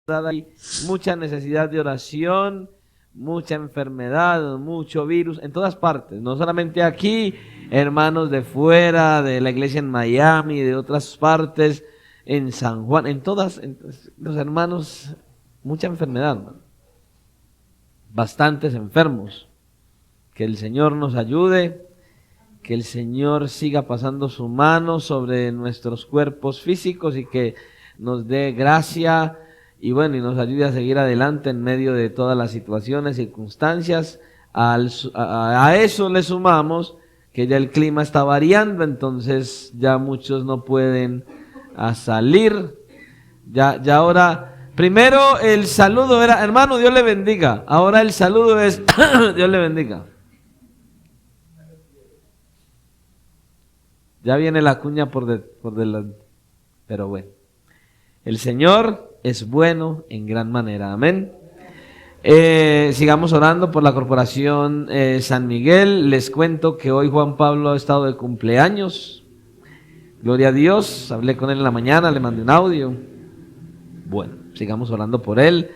Hay mucha necesidad de oración, mucha enfermedad, mucho virus en todas partes, no solamente aquí, hermanos de fuera, de la iglesia en Miami, de otras partes, en San Juan, en todas, los hermanos, mucha enfermedad, ¿no? Bastantes enfermos. Que el Señor nos ayude, que el Señor siga pasando su mano sobre nuestros cuerpos físicos y que nos dé gracia y bueno, y nos ayude a seguir adelante en medio de todas las situaciones, circunstancias. A eso le sumamos que ya el clima está variando, entonces ya muchos no pueden salir. Ya ahora, primero el saludo era, hermano, Dios le bendiga. Ahora el saludo es, Dios le bendiga. Ya viene la cuña por delante, pero bueno. El Señor es bueno en gran manera, amén. Sigamos orando por la corporación San Miguel. Les cuento que hoy Juan Pablo ha estado de cumpleaños. Gloria a Dios, hablé con él en la mañana, le mandé un audio. Bueno, sigamos orando por él,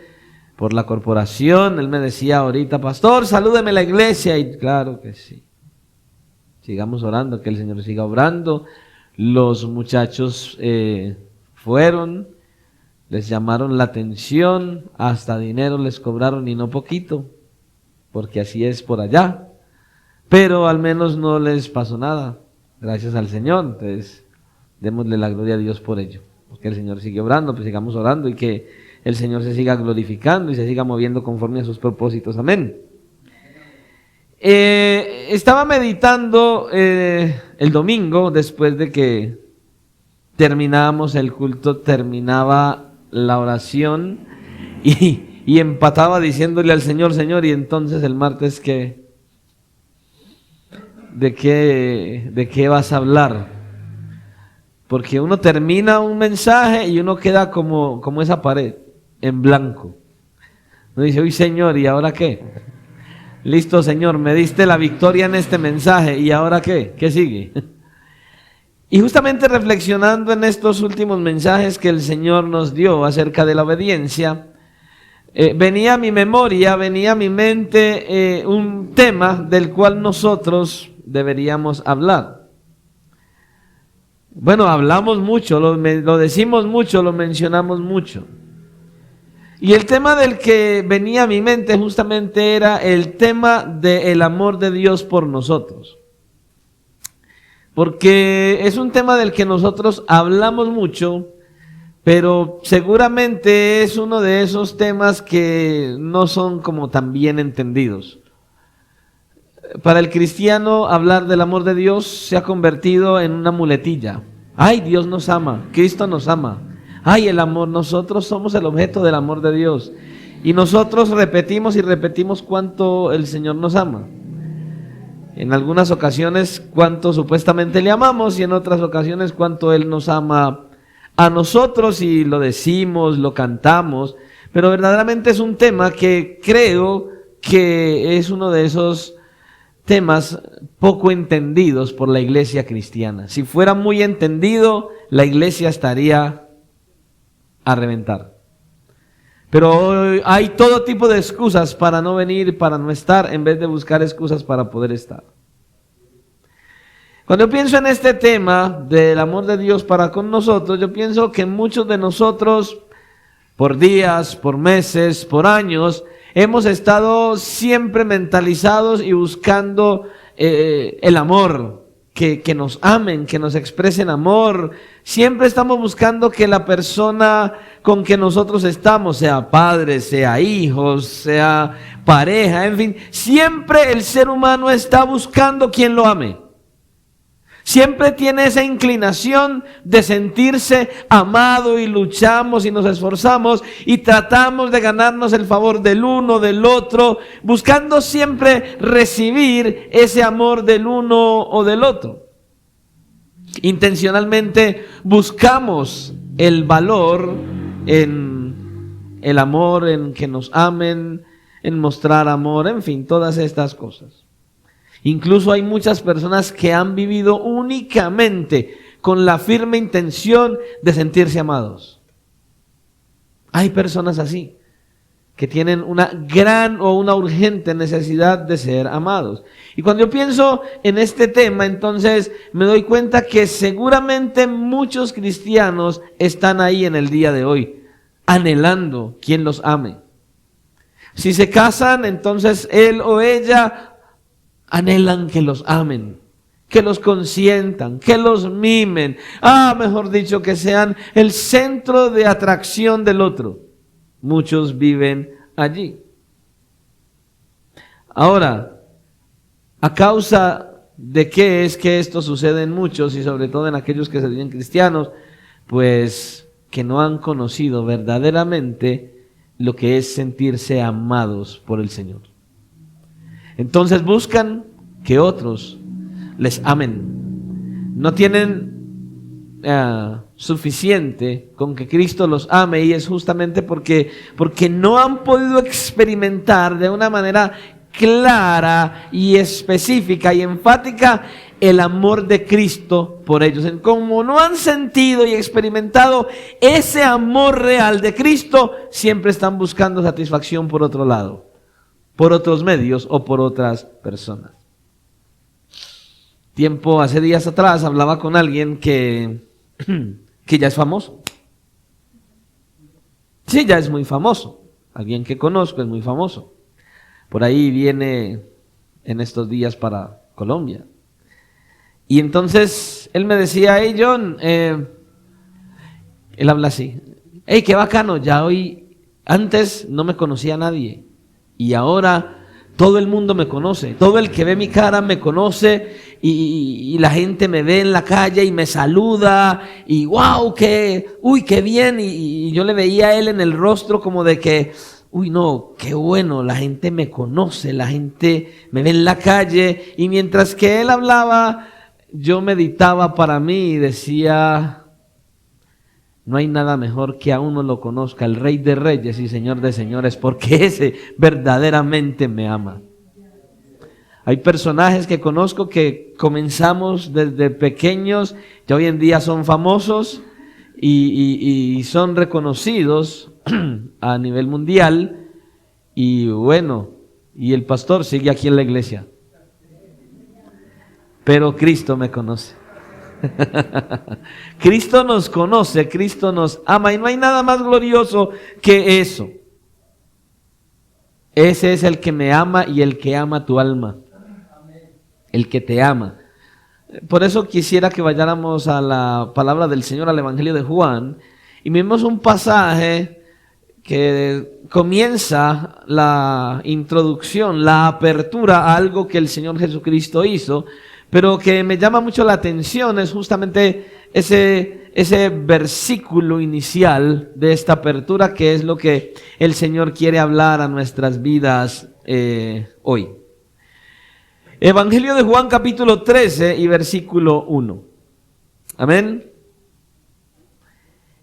por la corporación. Él me decía ahorita, pastor, salúdeme la iglesia, y claro que sí. Sigamos orando, que el Señor siga obrando. Los muchachos fueron, les llamaron la atención, hasta dinero les cobraron y no poquito, porque así es por allá. Pero al menos no les pasó nada, gracias al Señor. Entonces, démosle la gloria a Dios por ello. Que el Señor sigue obrando, pues sigamos orando y que el Señor se siga glorificando y se siga moviendo conforme a sus propósitos. Amén. Estaba meditando el domingo, después de que terminábamos el culto, terminaba la oración y empataba diciéndole al Señor, Señor, y entonces el martes ¿de qué vas a hablar? Porque uno termina un mensaje y uno queda como esa pared, en blanco. Uno dice, uy Señor, ¿y ahora qué? Listo, Señor, me diste la victoria en este mensaje, ¿y ahora qué? ¿Qué sigue? Y justamente reflexionando en estos últimos mensajes que el Señor nos dio acerca de la obediencia, venía a mi memoria, venía a mi mente un tema del cual nosotros deberíamos hablar. Bueno, hablamos mucho, lo decimos mucho, lo mencionamos mucho. Y el tema del que venía a mi mente justamente era el tema del amor de Dios por nosotros. Porque es un tema del que nosotros hablamos mucho, pero seguramente es uno de esos temas que no son como tan bien entendidos. Para el cristiano hablar del amor de Dios se ha convertido en una muletilla. Ay, Dios nos ama, Cristo nos ama. Ay, el amor, nosotros somos el objeto del amor de Dios. Y nosotros repetimos y repetimos cuánto el Señor nos ama. En algunas ocasiones cuánto supuestamente le amamos y en otras ocasiones cuánto Él nos ama a nosotros y lo decimos, lo cantamos. Pero verdaderamente es un tema que creo que es uno de esos temas poco entendidos por la iglesia cristiana. Si fuera muy entendido, la iglesia estaría a reventar. Pero hoy hay todo tipo de excusas para no venir, para no estar, en vez de buscar excusas para poder estar. Cuando yo pienso en este tema del amor de Dios para con nosotros, yo pienso que muchos de nosotros, por días, por meses, por años, hemos estado siempre mentalizados y buscando el amor, que nos amen, que nos expresen amor. Siempre estamos buscando que la persona con que nosotros estamos, sea padre, sea hijos, sea pareja, en fin, siempre el ser humano está buscando quien lo ame. Siempre tiene esa inclinación de sentirse amado y luchamos y nos esforzamos y tratamos de ganarnos el favor del uno, del otro, buscando siempre recibir ese amor del uno o del otro. Intencionalmente buscamos el valor en el amor, en que nos amen, en mostrar amor, en fin, todas estas cosas. Incluso hay muchas personas que han vivido únicamente con la firme intención de sentirse amados. Hay personas así, que tienen una gran o una urgente necesidad de ser amados. Y cuando yo pienso en este tema, entonces me doy cuenta que seguramente muchos cristianos están ahí en el día de hoy, anhelando quien los ame. Si se casan, entonces él o ella anhelan que los amen, que los consientan, que los mimen. Mejor dicho, que sean el centro de atracción del otro. Muchos viven allí. Ahora, ¿a causa de qué es que esto sucede en muchos y sobre todo en aquellos que se dicen cristianos? Pues que no han conocido verdaderamente lo que es sentirse amados por el Señor. Entonces buscan que otros les amen. No tienen suficiente con que Cristo los ame, y es justamente porque no han podido experimentar de una manera clara y específica y enfática el amor de Cristo por ellos. Como no han sentido y experimentado ese amor real de Cristo, siempre están buscando satisfacción por otro lado, por otros medios o por otras personas. Hace días atrás hablaba con alguien que ya es famoso. Sí, ya es muy famoso. Alguien que conozco es muy famoso. Por ahí viene en estos días para Colombia. Y entonces él me decía: hey John, él habla así: hey, qué bacano, ya hoy, antes no me conocía a nadie y ahora todo el mundo me conoce, todo el que ve mi cara me conoce, y la gente me ve en la calle y me saluda, y wow, qué bien, y yo le veía a él en el rostro como de que, no, qué bueno, la gente me conoce, la gente me ve en la calle. Y mientras que él hablaba, yo meditaba para mí y decía: no hay nada mejor que a uno lo conozca el Rey de Reyes y Señor de Señores, porque ese verdaderamente me ama. Hay personajes que conozco que comenzamos desde pequeños, que hoy en día son famosos y son reconocidos a nivel mundial, y bueno, y el pastor sigue aquí en la iglesia. Pero Cristo me conoce. Cristo nos conoce, Cristo nos ama, y no hay nada más glorioso que eso. Ese es el que me ama y el que ama tu alma, el que te ama. Por eso quisiera que vayáramos a la palabra del Señor, al Evangelio de Juan, y vemos un pasaje que comienza la introducción, la apertura a algo que el Señor Jesucristo hizo, pero que me llama mucho la atención. Es justamente ese versículo inicial de esta apertura, que es lo que el Señor quiere hablar a nuestras vidas hoy. Evangelio de Juan capítulo 13 y versículo 1. Amén.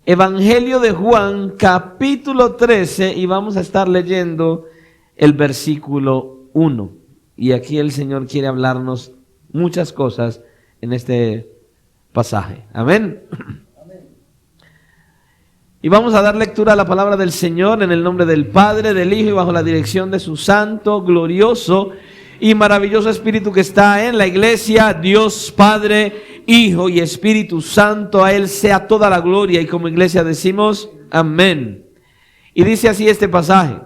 Evangelio de Juan capítulo 13, y vamos a estar leyendo el versículo 1. Y aquí el Señor quiere hablarnos muchas cosas en este pasaje. Amén. Y vamos a dar lectura a la palabra del Señor en el nombre del Padre, del Hijo y bajo la dirección de su santo, glorioso y maravilloso Espíritu que está en la iglesia. Dios Padre, Hijo y Espíritu Santo, a Él sea toda la gloria, y como iglesia decimos amén. Y dice así este pasaje: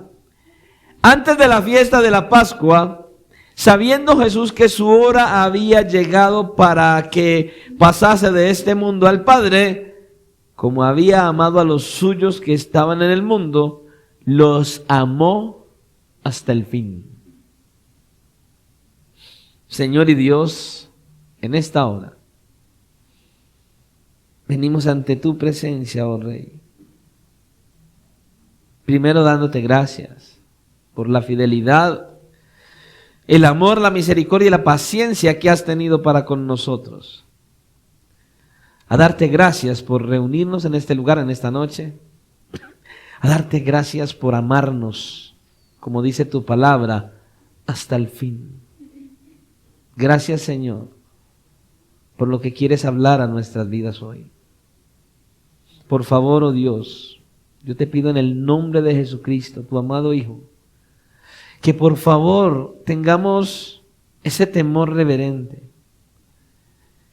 antes de la fiesta de la Pascua, sabiendo Jesús que su hora había llegado para que pasase de este mundo al Padre, como había amado a los suyos que estaban en el mundo, los amó hasta el fin. Señor y Dios, en esta hora venimos ante tu presencia, oh Rey. Primero dándote gracias por la fidelidad, el amor, la misericordia y la paciencia que has tenido para con nosotros. A darte gracias por reunirnos en este lugar en esta noche. A darte gracias por amarnos, como dice tu palabra, hasta el fin. Gracias, Señor, por lo que quieres hablar a nuestras vidas hoy. Por favor, oh Dios, Yo te pido en el nombre de Jesucristo, tu amado Hijo, que por favor tengamos ese temor reverente,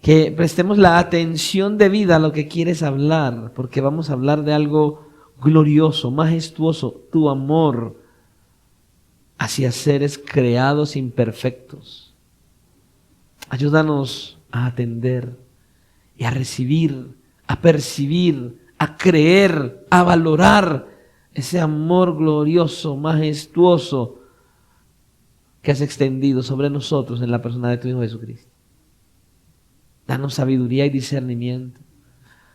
que prestemos la atención debida a lo que quieres hablar, porque vamos a hablar de algo glorioso, majestuoso, tu amor hacia seres creados imperfectos. Ayúdanos a atender y a recibir, a percibir, a creer, a valorar ese amor glorioso, majestuoso que has extendido sobre nosotros en la persona de tu Hijo Jesucristo. Danos sabiduría y discernimiento.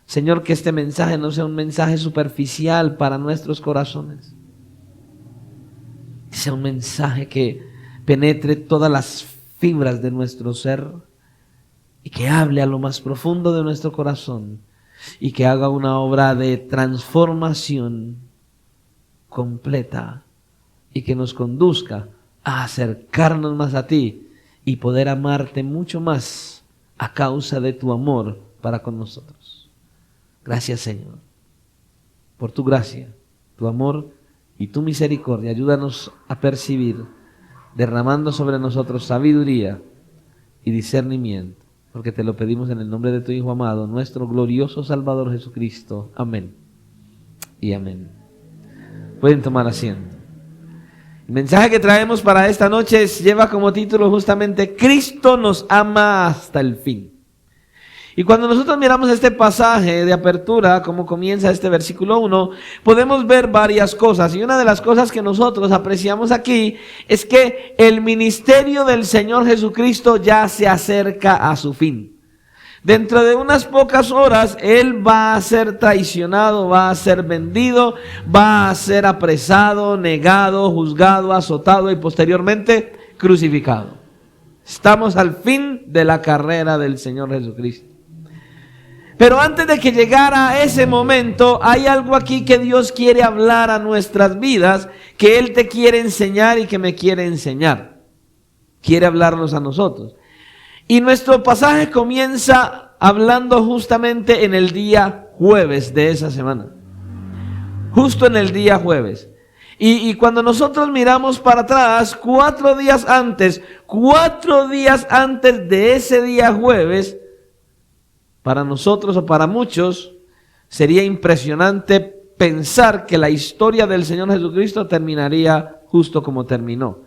Señor, que este mensaje no sea un mensaje superficial para nuestros corazones. Que sea un mensaje que penetre todas las fibras de nuestro ser y que hable a lo más profundo de nuestro corazón y que haga una obra de transformación completa y que nos conduzca a acercarnos más a ti y poder amarte mucho más a causa de tu amor para con nosotros. Gracias, Señor, por tu gracia, tu amor y tu misericordia. Ayúdanos a percibir, derramando sobre nosotros sabiduría y discernimiento, porque te lo pedimos en el nombre de tu Hijo amado, nuestro glorioso Salvador Jesucristo. Amén y amén. Pueden tomar asiento. El mensaje que traemos para esta noche lleva como título justamente Cristo nos ama hasta el fin. Y cuando nosotros miramos este pasaje de apertura, como comienza este versículo 1, podemos ver varias cosas. Y una de las cosas que nosotros apreciamos aquí es que el ministerio del Señor Jesucristo ya se acerca a su fin. Dentro de unas pocas horas, Él va a ser traicionado, va a ser vendido, va a ser apresado, negado, juzgado, azotado y posteriormente crucificado. Estamos al fin de la carrera del Señor Jesucristo. Pero antes de que llegara ese momento, hay algo aquí que Dios quiere hablar a nuestras vidas, que Él te quiere enseñar y que me quiere enseñar. Quiere hablarnos a nosotros. Y nuestro pasaje comienza hablando justamente en el día jueves de esa semana. Justo en el día jueves. Y cuando nosotros miramos para atrás, 4 días antes de ese día jueves, para nosotros o para muchos, sería impresionante pensar que la historia del Señor Jesucristo terminaría justo como terminó.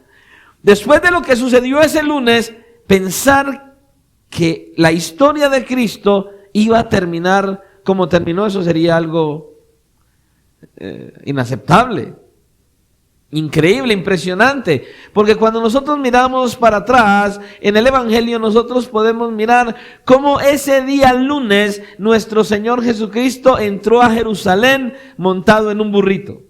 Después de lo que sucedió ese lunes, pensar que la historia de Cristo iba a terminar como terminó, eso sería algo inaceptable, increíble, impresionante. Porque cuando nosotros miramos para atrás en el Evangelio, nosotros podemos mirar cómo ese día lunes nuestro Señor Jesucristo entró a Jerusalén montado en un burrito.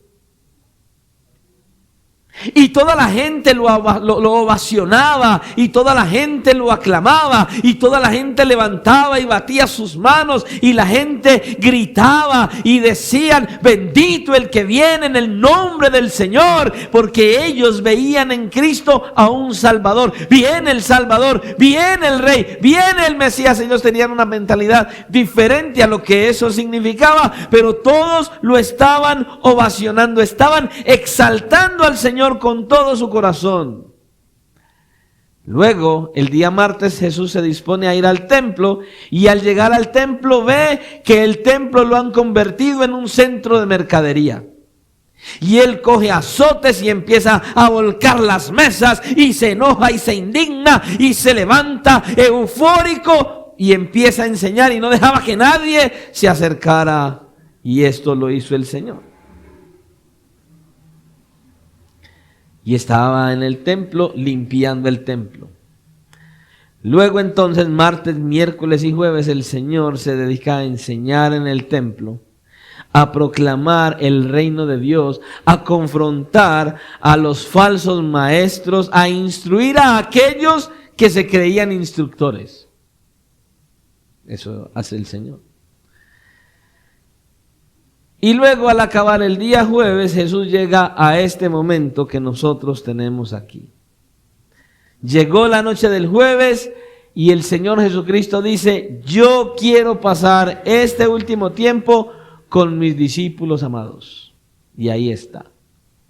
Y toda la gente lo ovacionaba, y toda la gente lo aclamaba, y toda la gente levantaba y batía sus manos, y la gente gritaba y decían: bendito el que viene en el nombre del Señor, porque ellos veían en Cristo a un Salvador. Viene el Salvador, viene el Rey, viene el Mesías. Ellos tenían una mentalidad diferente a lo que eso significaba, pero todos lo estaban ovacionando, estaban exaltando al Señor con todo su corazón. Luego, el día martes, Jesús se dispone a ir al templo, y al llegar al templo ve que el templo lo han convertido en un centro de mercadería. Y él coge azotes y empieza a volcar las mesas, y se enoja y se indigna y se levanta eufórico y empieza a enseñar, y no dejaba que nadie se acercara. Y esto lo hizo el Señor. Y estaba en el templo limpiando el templo. Luego entonces, martes, miércoles y jueves, el Señor se dedica a enseñar en el templo, a proclamar el reino de Dios, a confrontar a los falsos maestros, a instruir a aquellos que se creían instructores. Eso hace el Señor. Y luego, al acabar el día jueves, Jesús llega a este momento que nosotros tenemos aquí. Llegó la noche del jueves y el Señor Jesucristo dice: yo quiero pasar este último tiempo con mis discípulos amados. Y ahí está.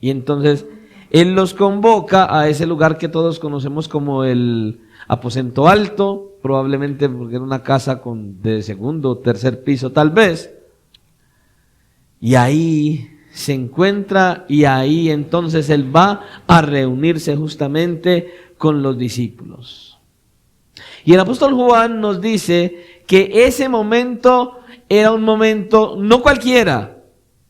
Y entonces Él los convoca a ese lugar que todos conocemos como el aposento alto, probablemente porque era una casa de segundo o tercer piso tal vez. Y ahí se encuentra y ahí entonces Él va a reunirse justamente con los discípulos. Y el apóstol Juan nos dice que ese momento era un momento no cualquiera,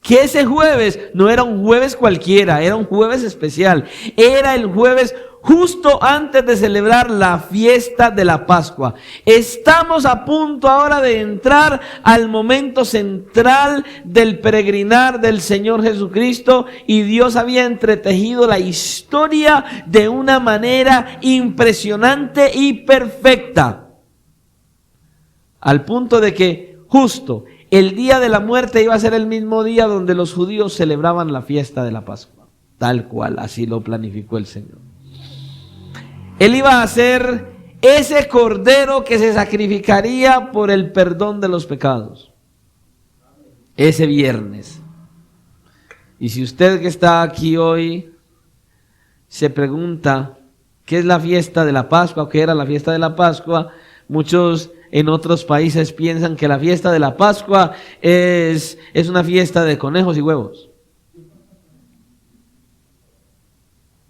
que ese jueves no era un jueves cualquiera, era un jueves especial, era el jueves justo antes de celebrar la fiesta de la Pascua. Estamos a punto ahora de entrar al momento central del peregrinar del Señor Jesucristo, y Dios había entretejido la historia de una manera impresionante y perfecta, al punto de que justo el día de la muerte iba a ser el mismo día donde los judíos celebraban la fiesta de la Pascua, tal cual, así lo planificó el Señor. Él iba a ser ese cordero que se sacrificaría por el perdón de los pecados, ese viernes. Y si usted que está aquí hoy se pregunta qué es la fiesta de la Pascua o qué era la fiesta de la Pascua, muchos en otros países piensan que la fiesta de la Pascua es una fiesta de conejos y huevos.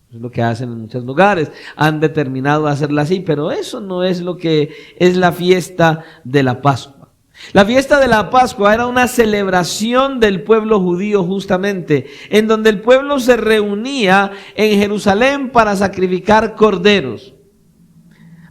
Es lo que hacen en muchos lugares. Han determinado hacerla así, pero eso no es lo que es la fiesta de la Pascua. La fiesta de la Pascua era una celebración del pueblo judío justamente, en donde el pueblo se reunía en Jerusalén para sacrificar corderos,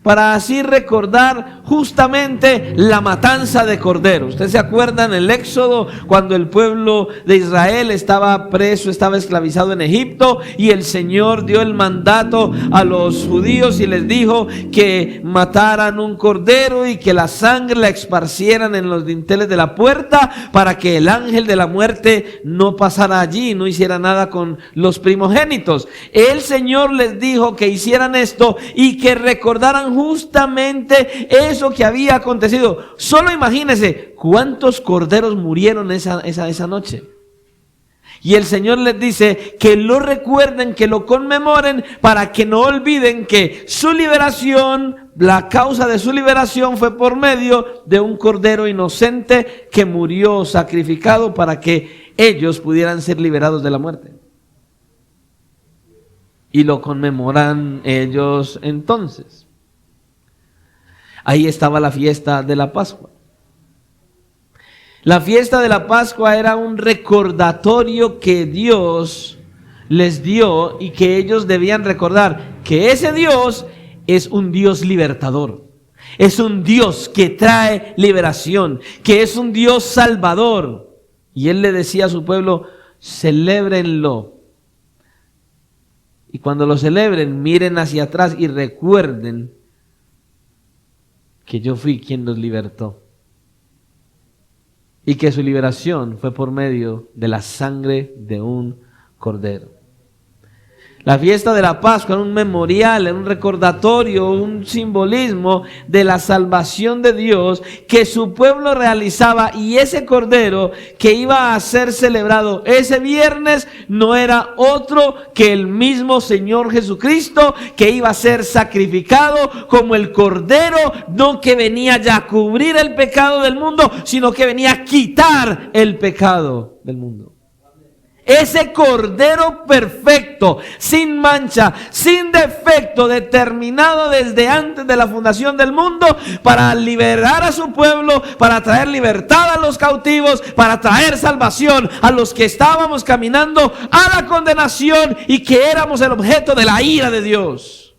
para así recordar justamente la matanza de corderos. Ustedes se acuerdan el Éxodo, cuando el pueblo de Israel estaba preso, estaba esclavizado en Egipto, y el Señor dio el mandato a los judíos y les dijo que mataran un cordero y que la sangre la esparcieran en los dinteles de la puerta, para que el ángel de la muerte no pasara allí, no hiciera nada con los primogénitos. El Señor les dijo que hicieran esto y que recordaran justamente eso que había acontecido. Solo imagínense cuántos corderos murieron esa noche. Y el Señor les dice que lo recuerden, que lo conmemoren, para que no olviden que su liberación, la causa de su liberación fue por medio de un cordero inocente que murió sacrificado para que ellos pudieran ser liberados de la muerte. Y lo conmemoran ellos entonces. Ahí estaba la fiesta de la Pascua. La fiesta de la Pascua era un recordatorio que Dios les dio y que ellos debían recordar que ese Dios es un Dios libertador. Es un Dios que trae liberación, que es un Dios salvador. Y Él le decía a su pueblo, celébrenlo. Y cuando lo celebren, miren hacia atrás y recuerden que yo fui quien los libertó. Y que su liberación fue por medio de la sangre de un cordero. La fiesta de la Pascua era un memorial, era un recordatorio, un simbolismo de la salvación de Dios que su pueblo realizaba, y ese cordero que iba a ser celebrado ese viernes no era otro que el mismo Señor Jesucristo, que iba a ser sacrificado como el cordero, no que venía ya a cubrir el pecado del mundo, sino que venía a quitar el pecado del mundo. Ese cordero perfecto, sin mancha, sin defecto, determinado desde antes de la fundación del mundo para liberar a su pueblo, para traer libertad a los cautivos, para traer salvación a los que estábamos caminando a la condenación y que éramos el objeto de la ira de Dios.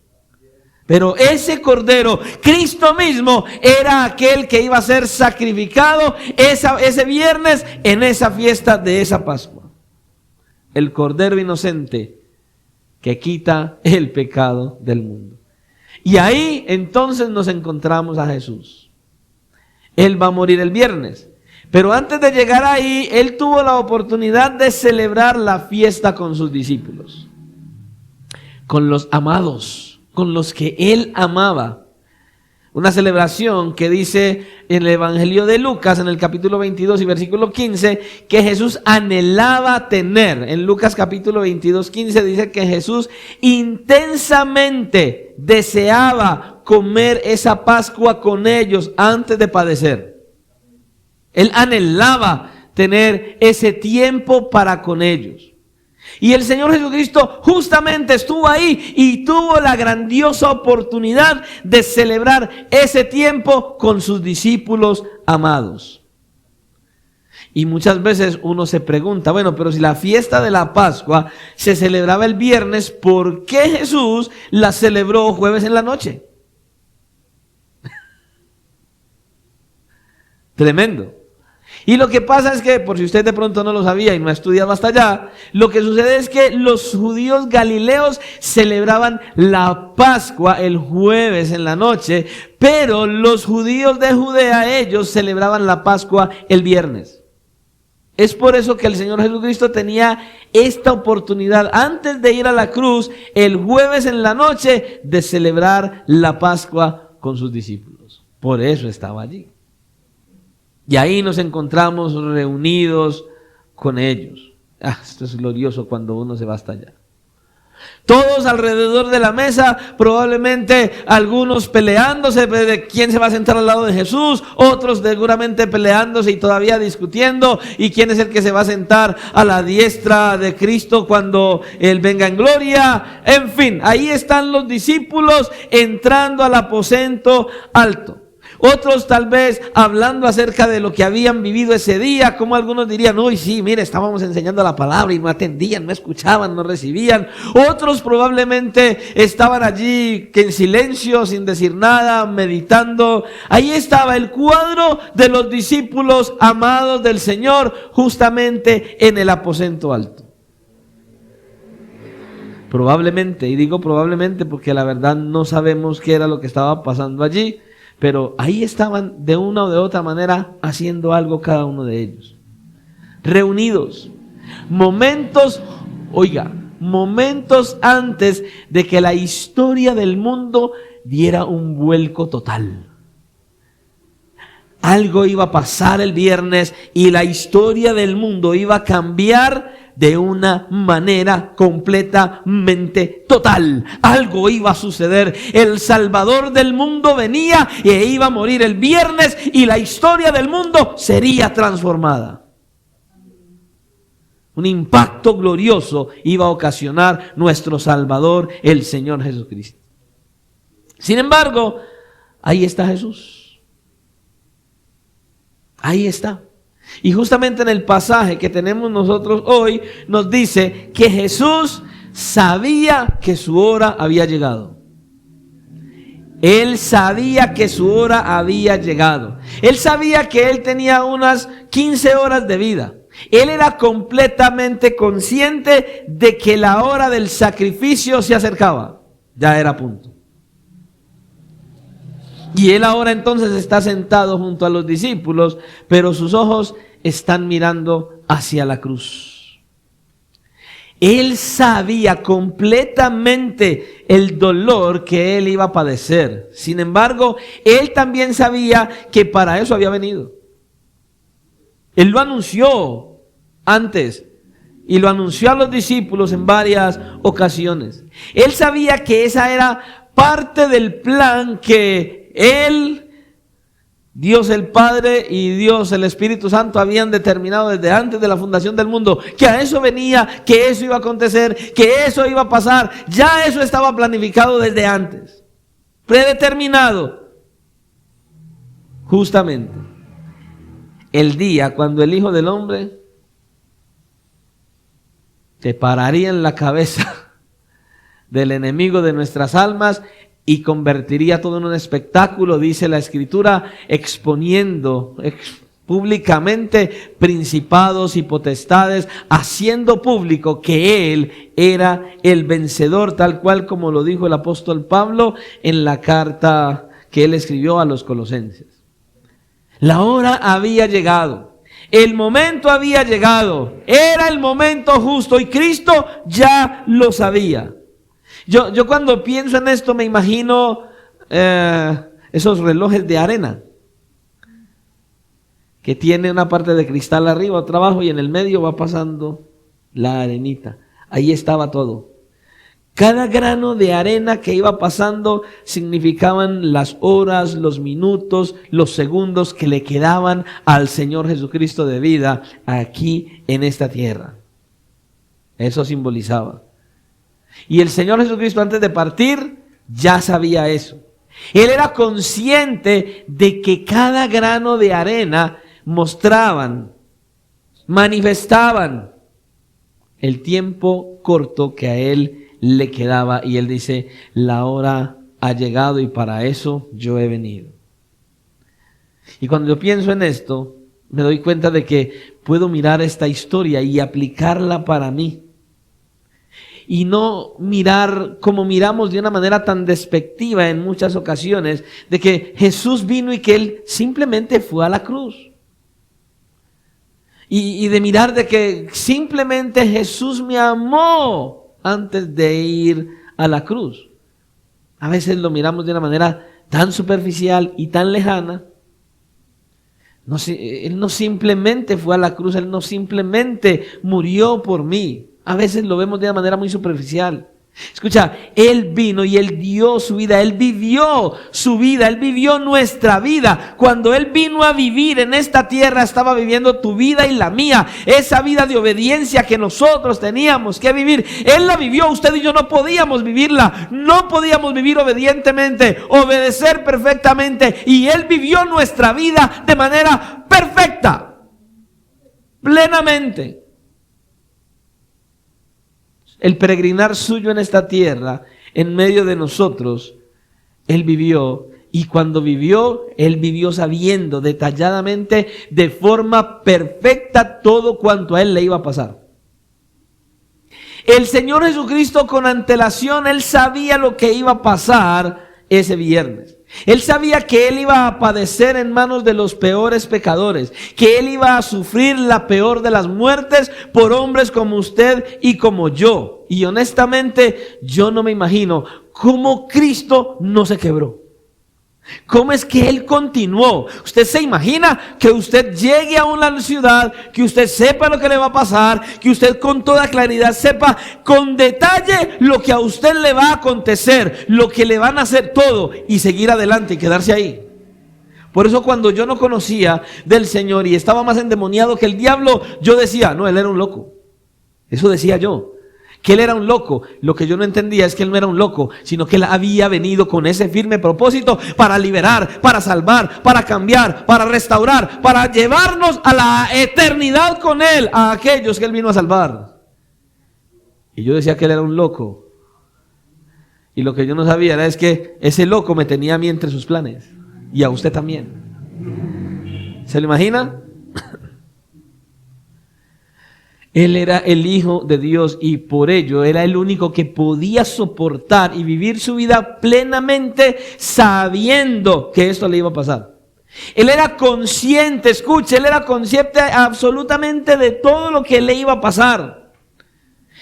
Pero ese cordero, Cristo mismo, era aquel que iba a ser sacrificado ese viernes en esa fiesta de esa Pascua. El cordero inocente que quita el pecado del mundo. Y ahí entonces nos encontramos a Jesús. Él va a morir el viernes. Pero antes de llegar ahí, Él tuvo la oportunidad de celebrar la fiesta con sus discípulos. Con los amados, con los que Él amaba. Una celebración que dice en el Evangelio de Lucas, en el capítulo 22 y versículo 15, que Jesús anhelaba tener. En Lucas capítulo 22, 15 dice que Jesús intensamente deseaba comer esa Pascua con ellos antes de padecer. Él anhelaba tener ese tiempo para con ellos. Y el Señor Jesucristo justamente estuvo ahí y tuvo la grandiosa oportunidad de celebrar ese tiempo con sus discípulos amados. Y muchas veces uno se pregunta, bueno, pero si la fiesta de la Pascua se celebraba el viernes, ¿por qué Jesús la celebró jueves en la noche? Tremendo. Y lo que pasa es que, por si usted de pronto no lo sabía y no ha estudiado hasta allá, lo que sucede es que los judíos galileos celebraban la Pascua el jueves en la noche, pero los judíos de Judea, ellos celebraban la Pascua el viernes. Es por eso que el Señor Jesucristo tenía esta oportunidad, antes de ir a la cruz, el jueves en la noche, de celebrar la Pascua con sus discípulos. Por eso estaba allí. Y ahí nos encontramos reunidos con ellos. Esto es glorioso cuando uno se va hasta allá. Todos alrededor de la mesa, probablemente algunos peleándose de quién se va a sentar al lado de Jesús, otros seguramente peleándose y todavía discutiendo, y quién es el que se va a sentar a la diestra de Cristo cuando Él venga en gloria. En fin, ahí están los discípulos entrando al aposento alto. Otros tal vez hablando acerca de lo que habían vivido ese día, como algunos dirían, uy sí, mire, estábamos enseñando la palabra y no atendían, no escuchaban, no recibían. Otros probablemente estaban allí que en silencio, sin decir nada, meditando. Ahí estaba el cuadro de los discípulos amados del Señor, justamente en el aposento alto. Probablemente, y digo probablemente porque la verdad no sabemos qué era lo que estaba pasando allí, pero ahí estaban de una o de otra manera haciendo algo cada uno de ellos. Reunidos. Momentos antes de que la historia del mundo diera un vuelco total. Algo iba a pasar el viernes y la historia del mundo iba a cambiar de una manera completamente total. Algo iba a suceder. El Salvador del mundo venía e iba a morir el viernes y la historia del mundo sería transformada. Un impacto glorioso iba a ocasionar nuestro Salvador, el Señor Jesucristo. Sin embargo, ahí está Jesús. Ahí está. Y justamente en el pasaje que tenemos nosotros hoy, nos dice que Jesús sabía que su hora había llegado. Él sabía que su hora había llegado. Él sabía que él tenía unas 15 horas de vida. Él era completamente consciente de que la hora del sacrificio se acercaba. Ya era a punto. Y él ahora entonces está sentado junto a los discípulos, pero sus ojos están mirando hacia la cruz. Él sabía completamente el dolor que él iba a padecer. Sin embargo, él también sabía que para eso había venido. Él lo anunció antes y lo anunció a los discípulos en varias ocasiones. Él sabía que esa era parte del plan que Él, Dios el Padre y Dios el Espíritu Santo habían determinado desde antes de la fundación del mundo, que a eso venía, que eso iba a acontecer, que eso iba a pasar. Ya eso estaba planificado desde antes, predeterminado. Justamente el día cuando el Hijo del Hombre se pararía en la cabeza del enemigo de nuestras almas y convertiría todo en un espectáculo, dice la Escritura, exponiendo públicamente principados y potestades, haciendo público que Él era el vencedor, tal cual como lo dijo el apóstol Pablo en la carta que él escribió a los Colosenses. La hora había llegado. El momento había llegado. Era el momento justo y Cristo ya lo sabía. Yo cuando pienso en esto me imagino esos relojes de arena, que tiene una parte de cristal arriba, otra abajo, y en el medio va pasando la arenita. Ahí estaba todo. Cada grano de arena que iba pasando significaban las horas, los minutos, los segundos que le quedaban al Señor Jesucristo de vida aquí en esta tierra. Eso simbolizaba. Y el Señor Jesucristo, antes de partir, ya sabía eso. Él era consciente de que cada grano de arena mostraban, manifestaban el tiempo corto que a Él le quedaba, y Él dice: la hora ha llegado y para eso yo he venido. Y cuando yo pienso en esto, me doy cuenta de que puedo mirar esta historia y aplicarla para mí. Y no mirar como miramos de una manera tan despectiva en muchas ocasiones, de que Jesús vino y que Él simplemente fue a la cruz. Y de mirar de que simplemente Jesús me amó antes de ir a la cruz. A veces lo miramos de una manera tan superficial y tan lejana. Él no simplemente fue a la cruz, Él no simplemente murió por mí. A veces lo vemos de una manera muy superficial. Escucha, Él vino y Él dio su vida, Él vivió su vida, Él vivió nuestra vida. Cuando Él vino a vivir en esta tierra, estaba viviendo tu vida y la mía. Esa vida de obediencia que nosotros teníamos que vivir, Él la vivió. Usted y yo no podíamos vivirla, no podíamos vivir obedientemente, obedecer perfectamente. Y Él vivió nuestra vida de manera perfecta, plenamente. El peregrinar suyo en esta tierra, en medio de nosotros, Él vivió. Y cuando vivió, Él vivió sabiendo detalladamente, de forma perfecta, todo cuanto a Él le iba a pasar. El Señor Jesucristo, con antelación, Él sabía lo que iba a pasar ese viernes. Él sabía que Él iba a padecer en manos de los peores pecadores, que Él iba a sufrir la peor de las muertes por hombres como usted y como yo. Y honestamente, yo no me imagino cómo Cristo no se quebró. ¿Cómo es que Él continuó? Usted se imagina que usted llegue a una ciudad, que usted sepa lo que le va a pasar, que usted con toda claridad sepa con detalle lo que a usted le va a acontecer, lo que le van a hacer todo, y seguir adelante y quedarse ahí. Por eso cuando yo no conocía del Señor y estaba más endemoniado que el diablo, yo decía: no, Él era un loco. Eso decía yo, que Él era un loco. Lo que yo no entendía es que Él no era un loco, sino que Él había venido con ese firme propósito para liberar, para salvar, para cambiar, para restaurar, para llevarnos a la eternidad con Él, a aquellos que Él vino a salvar. Y yo decía que Él era un loco. Y lo que yo no sabía era que ese loco me tenía a mí entre sus planes, y a usted también. ¿Se lo imagina? Él era el Hijo de Dios y por ello era el único que podía soportar y vivir su vida plenamente sabiendo que esto le iba a pasar. Él era consciente, escuche, Él era consciente absolutamente de todo lo que le iba a pasar.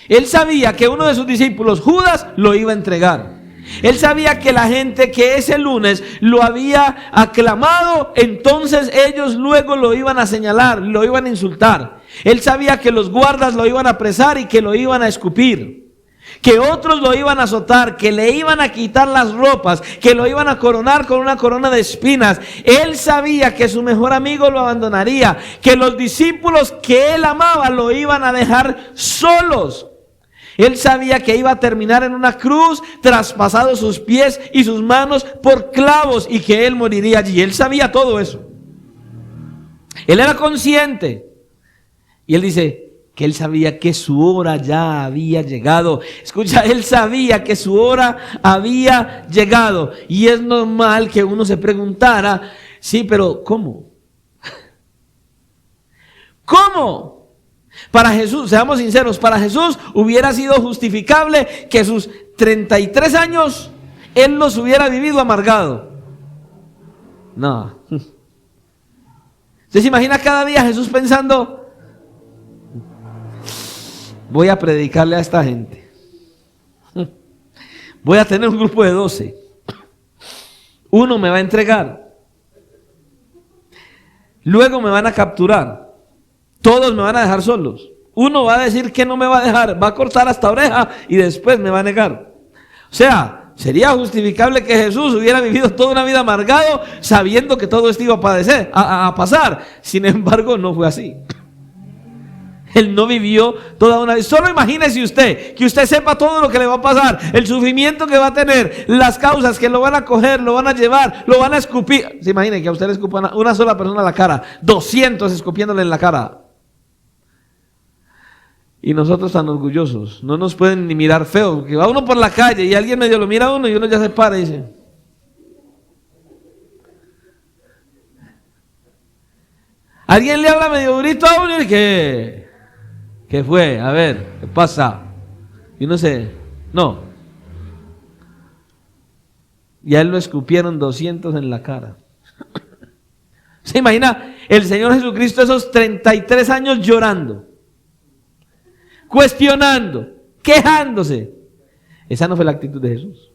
Él sabía que uno de sus discípulos, Judas, lo iba a entregar. Él sabía que la gente que ese lunes lo había aclamado, entonces ellos luego lo iban a señalar, lo iban a insultar. Él sabía que los guardas lo iban a apresar y que lo iban a escupir, que otros lo iban a azotar, que le iban a quitar las ropas, que lo iban a coronar con una corona de espinas. Él sabía que su mejor amigo lo abandonaría, que los discípulos que Él amaba lo iban a dejar solos. Él sabía que iba a terminar en una cruz, traspasados sus pies y sus manos por clavos, y que Él moriría allí. Él sabía todo eso. Él era consciente. Y Él dice que Él sabía que su hora ya había llegado. Escucha, Él sabía que su hora había llegado. Y es normal que uno se preguntara: sí, pero ¿cómo? ¿Cómo? Para Jesús, seamos sinceros, para Jesús hubiera sido justificable que sus 33 años Él los hubiera vivido amargado. No. ¿Usted se imagina cada día Jesús pensando: voy a predicarle a esta gente, voy a tener un grupo de 12, Uno me va a entregar. Luego me van a capturar. Todos me van a dejar solos. Uno va a decir que no me va a dejar, va a cortar hasta oreja y después me va a negar. O sea, sería justificable que Jesús hubiera vivido toda una vida amargado sabiendo que todo esto iba a pasar. Sin embargo, no fue así. Él no vivió toda una vida. Solo imagínese usted, que usted sepa todo lo que le va a pasar, el sufrimiento que va a tener, las causas que lo van a coger, lo van a llevar, lo van a escupir. Se imagine que a usted le escupan una sola persona a la cara, 200 escupiéndole en la cara. Y nosotros tan orgullosos, no nos pueden ni mirar feo, porque va uno por la calle y alguien medio lo mira a uno y uno ya se para y dice: alguien le habla medio durito a uno y ¿qué fue? A ver, ¿qué pasa? Y uno no. Y a él lo escupieron 200 en la cara. ¿Se imagina el Señor Jesucristo esos 33 años llorando, cuestionando, quejándose? Esa no fue la actitud de Jesús.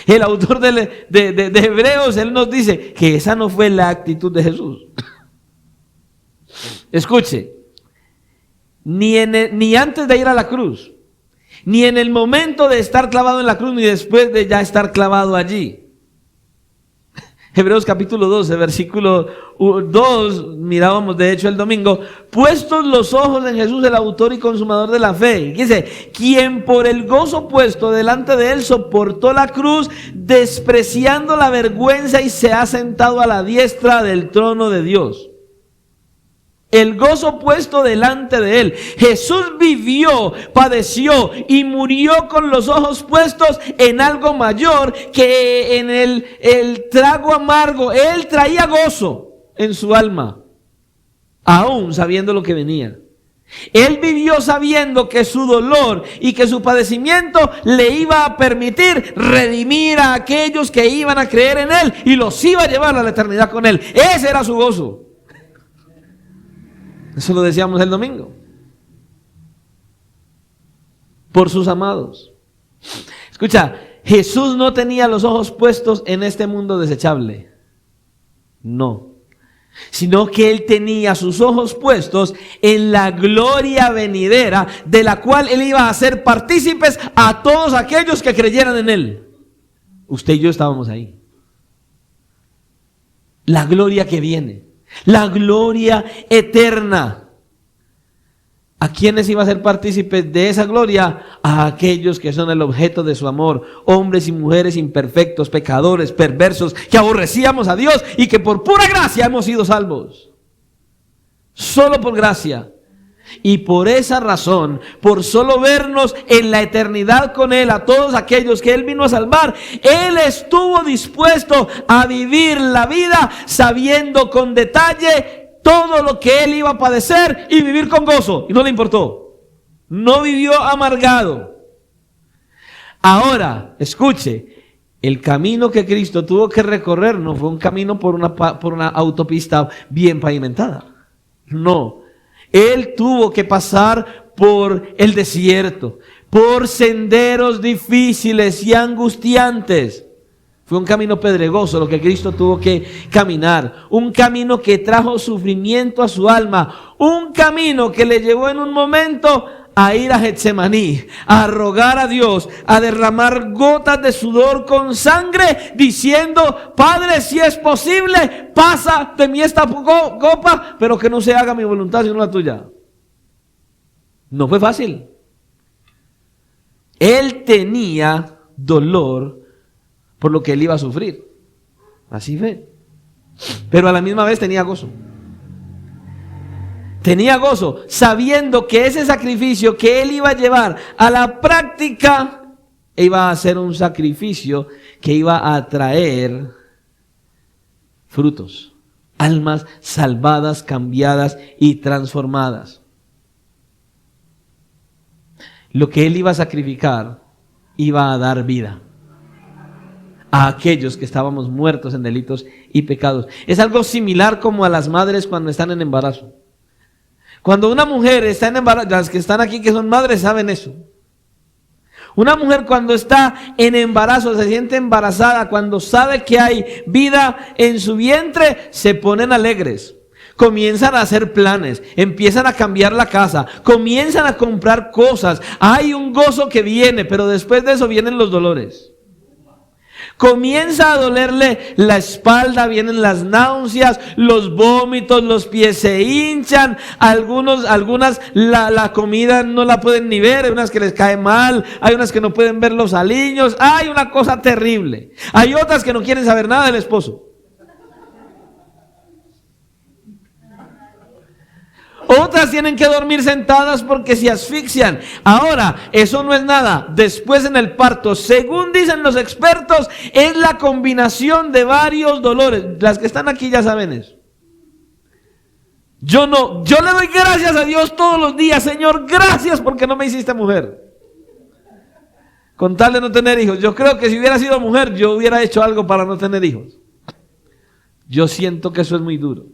El autor de Hebreos, él nos dice que esa no fue la actitud de Jesús. Escuche, ni antes de ir a la cruz, ni en el momento de estar clavado en la cruz, ni después de ya estar clavado allí. Hebreos capítulo 12, versículo 2, mirábamos de hecho el domingo: puestos los ojos en Jesús, el autor y consumador de la fe. Dice: quien por el gozo puesto delante de él soportó la cruz, despreciando la vergüenza, y se ha sentado a la diestra del trono de Dios. El gozo puesto delante de él. Jesús vivió, padeció y murió con los ojos puestos en algo mayor que en el trago amargo. Él traía gozo en su alma, aún sabiendo lo que venía. Él vivió sabiendo que su dolor y que su padecimiento le iba a permitir redimir a aquellos que iban a creer en él y los iba a llevar a la eternidad con él. Ese era su gozo. Eso lo decíamos el domingo. Por sus amados. Escucha, Jesús no tenía los ojos puestos en este mundo desechable. No. Sino que Él tenía sus ojos puestos en la gloria venidera, de la cual Él iba a hacer partícipes a todos aquellos que creyeran en Él. Usted y yo estábamos ahí. La gloria que viene. La gloria eterna. ¿A quiénes iba a ser partícipes de esa gloria? A aquellos que son el objeto de su amor, hombres y mujeres imperfectos, pecadores, perversos, que aborrecíamos a Dios y que por pura gracia hemos sido salvos. Solo por gracia. Y por esa razón, por solo vernos en la eternidad con Él, a todos aquellos que Él vino a salvar, Él estuvo dispuesto a vivir la vida sabiendo con detalle todo lo que Él iba a padecer y vivir con gozo. Y no le importó. No vivió amargado. Ahora, escuche, el camino que Cristo tuvo que recorrer no fue un camino por una autopista bien pavimentada. No. Él tuvo que pasar por el desierto, por senderos difíciles y angustiantes. Fue un camino pedregoso lo que Cristo tuvo que caminar. Un camino que trajo sufrimiento a su alma. Un camino que le llevó en un momento a ir a Getsemaní, a rogar a Dios, a derramar gotas de sudor con sangre, diciendo: Padre, si es posible, pasa de mí esta copa, pero que no se haga mi voluntad sino la tuya. No fue fácil. Él tenía dolor por lo que él iba a sufrir. Así fue. Pero a la misma vez tenía gozo. Tenía gozo, sabiendo que ese sacrificio que él iba a llevar a la práctica iba a ser un sacrificio que iba a traer frutos, almas salvadas, cambiadas y transformadas. Lo que él iba a sacrificar iba a dar vida a aquellos que estábamos muertos en delitos y pecados. Es algo similar como a las madres cuando están en embarazo. Cuando una mujer está en embarazo, las que están aquí que son madres saben eso. Una mujer cuando está en embarazo, se siente embarazada, cuando sabe que hay vida en su vientre, se ponen alegres. Comienzan a hacer planes, empiezan a cambiar la casa, comienzan a comprar cosas. Hay un gozo que viene, pero después de eso vienen los dolores. Comienza a dolerle la espalda, vienen las náuseas, los vómitos, los pies se hinchan, algunas la comida no la pueden ni ver, hay unas que les cae mal, hay unas que no pueden ver los aliños, hay una cosa terrible. Hay otras que no quieren saber nada del esposo. Otras tienen que dormir sentadas porque se asfixian. Ahora, eso no es nada. Después en el parto, según dicen los expertos, es la combinación de varios dolores. Las que están aquí ya saben eso. Yo le doy gracias a Dios todos los días. Señor, gracias porque no me hiciste mujer. Con tal de no tener hijos. Yo creo que si hubiera sido mujer, yo hubiera hecho algo para no tener hijos. Yo siento que eso es muy duro.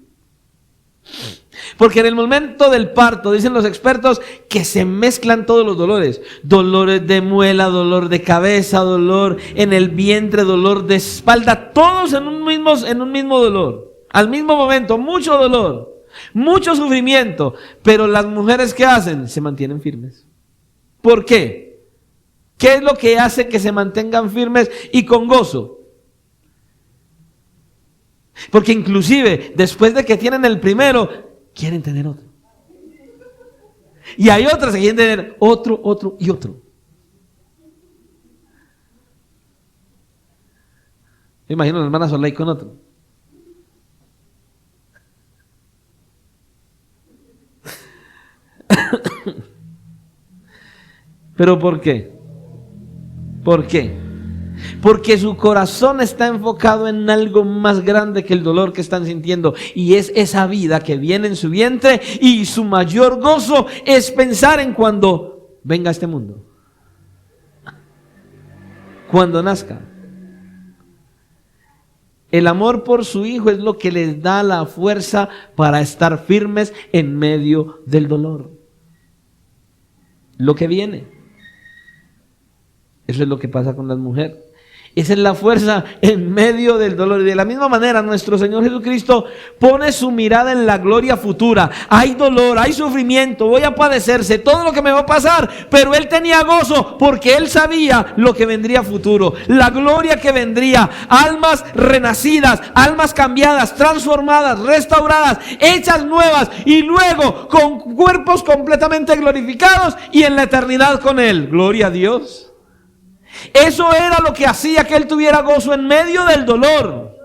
Porque en el momento del parto, dicen los expertos, que se mezclan todos los dolores. Dolores de muela, dolor de cabeza, dolor en el vientre, dolor de espalda. Todos en un mismo dolor. Al mismo momento, mucho dolor, mucho sufrimiento. Pero las mujeres, ¿qué hacen? Se mantienen firmes. ¿Por qué? ¿Qué es lo que hace que se mantengan firmes y con gozo? Porque inclusive, después de que tienen el primero, quieren tener otro. Y hay otras que quieren tener otro y otro. Me imagino a la hermana Soleil con otro. ¿Pero por qué? ¿Por qué? Porque su corazón está enfocado en algo más grande que el dolor que están sintiendo, y es esa vida que viene en su vientre, y su mayor gozo es pensar en cuando venga a este mundo, cuando nazca. El amor por su hijo es lo que les da la fuerza para estar firmes en medio del dolor. Lo que viene. Eso es lo que pasa con las mujeres. Esa es la fuerza en medio del dolor. Y de la misma manera nuestro Señor Jesucristo pone su mirada en la gloria futura. Hay dolor, hay sufrimiento, voy a padecerse, todo lo que me va a pasar. Pero Él tenía gozo porque Él sabía lo que vendría futuro. La gloria que vendría. Almas renacidas, almas cambiadas, transformadas, restauradas, hechas nuevas. Y luego con cuerpos completamente glorificados y en la eternidad con Él. Gloria a Dios. Eso era lo que hacía que él tuviera gozo en medio del dolor.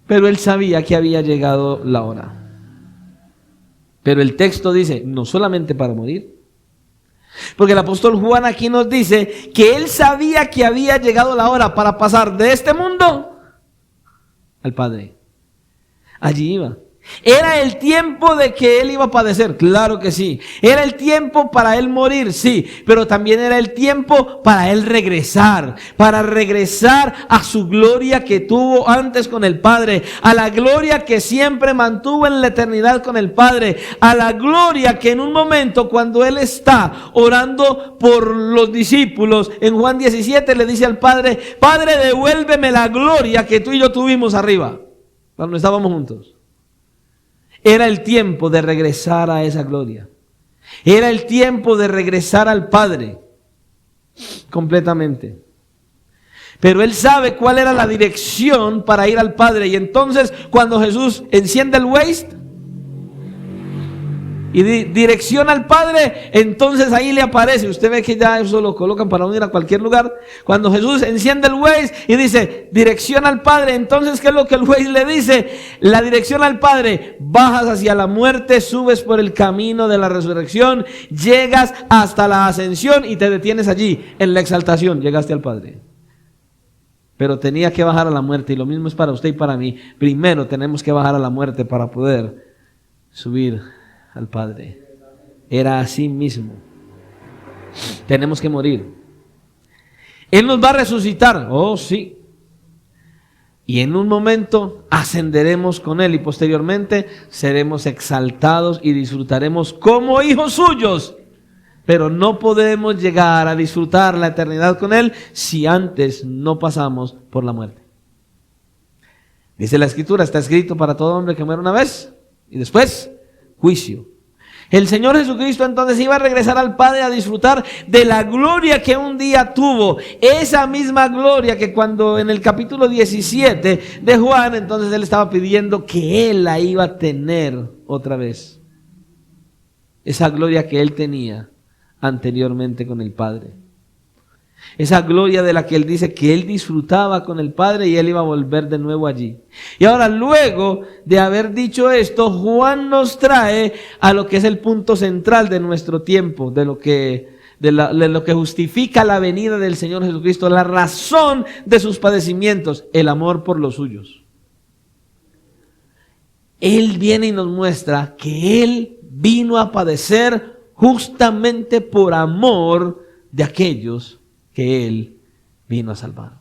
Pero él sabía que había llegado la hora. Pero el texto dice, no solamente para morir. Porque el apóstol Juan aquí nos dice que él sabía que había llegado la hora para pasar de este mundo al Padre. Allí iba. ¿Era el tiempo de que él iba a padecer? Claro que sí. ¿Era el tiempo para él morir? Sí. Pero también era el tiempo para él regresar. Para regresar a su gloria que tuvo antes con el Padre. A la gloria que siempre mantuvo en la eternidad con el Padre. A la gloria que en un momento cuando él está orando por los discípulos, en Juan 17 le dice al Padre: Padre, devuélveme la gloria que tú y yo tuvimos arriba, cuando estábamos juntos. Era el tiempo de regresar a esa gloria. Era el tiempo de regresar al Padre completamente. Pero él sabe cuál era la dirección para ir al Padre. Y entonces cuando Jesús enciende el Waze y direcciona al Padre, entonces ahí le aparece. Usted ve que ya eso lo colocan para unir a cualquier lugar. Cuando Jesús enciende el Waze y dice dirección al Padre, entonces ¿qué es lo que el Waze le dice? La dirección al Padre: bajas hacia la muerte, subes por el camino de la resurrección, llegas hasta la ascensión y te detienes allí en la exaltación. Llegaste al Padre. Pero tenía que bajar a la muerte, y lo mismo es para usted y para mí. Primero tenemos que bajar a la muerte para poder subir al Padre. Era así mismo. Tenemos que morir. Él nos va a resucitar. Oh, sí. Y en un momento ascenderemos con Él y posteriormente seremos exaltados y disfrutaremos como hijos suyos Pero no podemos llegar a disfrutar la eternidad con Él si antes no pasamos por la muerte. Dice la Escritura, está escrito para todo hombre que muere una vez y después juicio. El Señor Jesucristo entonces iba a regresar al Padre a disfrutar de la gloria que un día tuvo. Esa misma gloria que cuando en el capítulo 17 de Juan, entonces Él estaba pidiendo que Él la iba a tener otra vez. Esa gloria que Él tenía anteriormente con el Padre. Esa gloria de la que Él dice que Él disfrutaba con el Padre y Él iba a volver de nuevo allí. Y ahora, luego de haber dicho esto, Juan nos trae a lo que es el punto central de nuestro tiempo, de lo que justifica la venida del Señor Jesucristo, la razón de sus padecimientos, el amor por los suyos. Él viene y nos muestra que Él vino a padecer justamente por amor de aquellos que Él vino a salvar.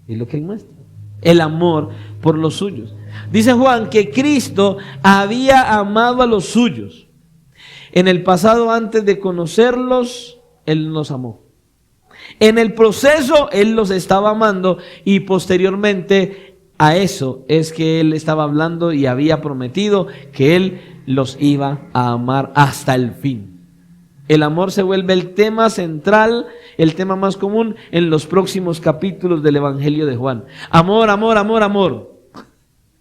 Es lo que Él muestra. El amor por los suyos. Dice Juan que Cristo había amado a los suyos. En el pasado, antes de conocerlos, Él nos amó. En el proceso, Él los estaba amando y posteriormente a eso es que Él estaba hablando y había prometido que Él los iba a amar hasta el fin. El amor se vuelve el tema central, el tema más común en los próximos capítulos del Evangelio de Juan. Amor, amor, amor, amor.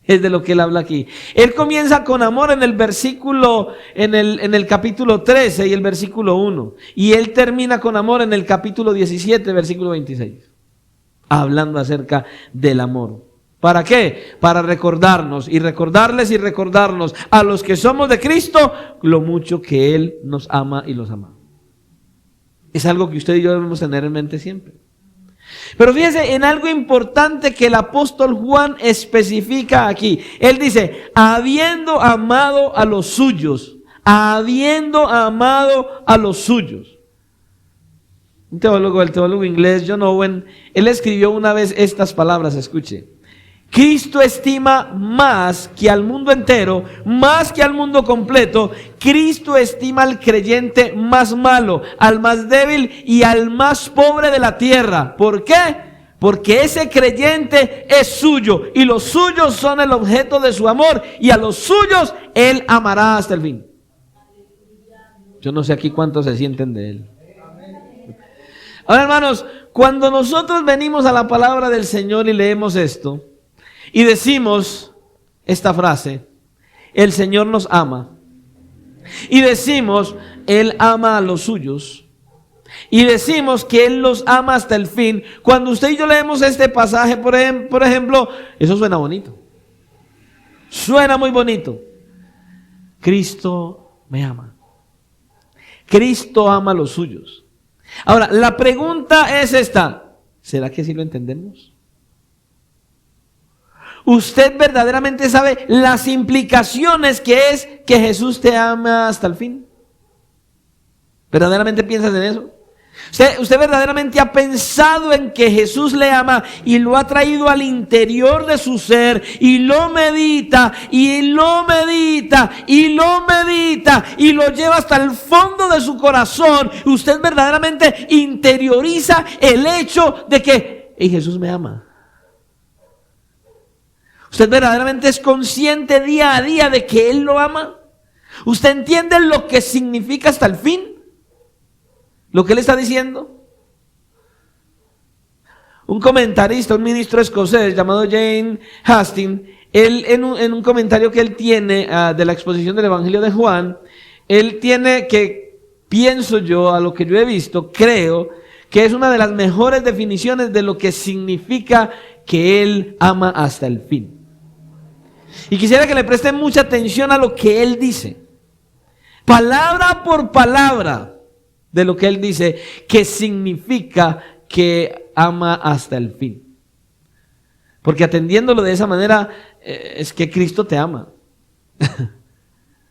Es de lo que Él habla aquí. Él comienza con amor en el versículo, en el capítulo 13 y el versículo 1. Y Él termina con amor en el capítulo 17, versículo 26. Hablando acerca del amor. ¿Para qué? Para recordarnos y recordarles y recordarnos a los que somos de Cristo lo mucho que Él nos ama y los ama. Es algo que usted y yo debemos tener en mente siempre. Pero fíjese en algo importante que el apóstol Juan especifica aquí. Él dice, habiendo amado a los suyos, habiendo amado a los suyos. Un teólogo, el teólogo inglés John Owen, él escribió una vez estas palabras, escuche. Cristo estima más que al mundo entero, más que al mundo completo. Cristo estima al creyente más malo, al más débil y al más pobre de la tierra. ¿Por qué? Porque ese creyente es suyo y los suyos son el objeto de su amor y a los suyos Él amará hasta el fin. Yo no sé aquí cuántos se sienten de Él. Ahora, hermanos, cuando nosotros venimos a la palabra del Señor y leemos esto, y decimos esta frase, el Señor nos ama. Y decimos, Él ama a los suyos. Y decimos que Él los ama hasta el fin. Cuando usted y yo leemos este pasaje, por ejemplo, eso suena bonito. Suena muy bonito. Cristo me ama. Cristo ama a los suyos. Ahora, la pregunta es esta. ¿Será que sí lo entendemos? ¿Usted verdaderamente sabe las implicaciones que es que Jesús te ama hasta el fin? ¿Verdaderamente piensas en eso? ¿Usted verdaderamente ha pensado en que Jesús le ama y lo ha traído al interior de su ser y lo medita y lo medita y lo medita y lo lleva hasta el fondo de su corazón? ¿Usted verdaderamente interioriza el hecho de que Jesús me ama? ¿Usted verdaderamente es consciente día a día de que Él lo ama? ¿Usted entiende lo que significa hasta el fin? ¿Lo que Él está diciendo? Un comentarista, un ministro escocés llamado Jane Hastings, él en un comentario que él tiene de la exposición del Evangelio de Juan, él tiene que, pienso yo, a lo que yo he visto, creo que es una de las mejores definiciones de lo que significa que Él ama hasta el fin. Y quisiera que le presten mucha atención a lo que Él dice. Palabra por palabra de lo que Él dice, que significa que ama hasta el fin. Porque atendiéndolo de esa manera, es que Cristo te ama.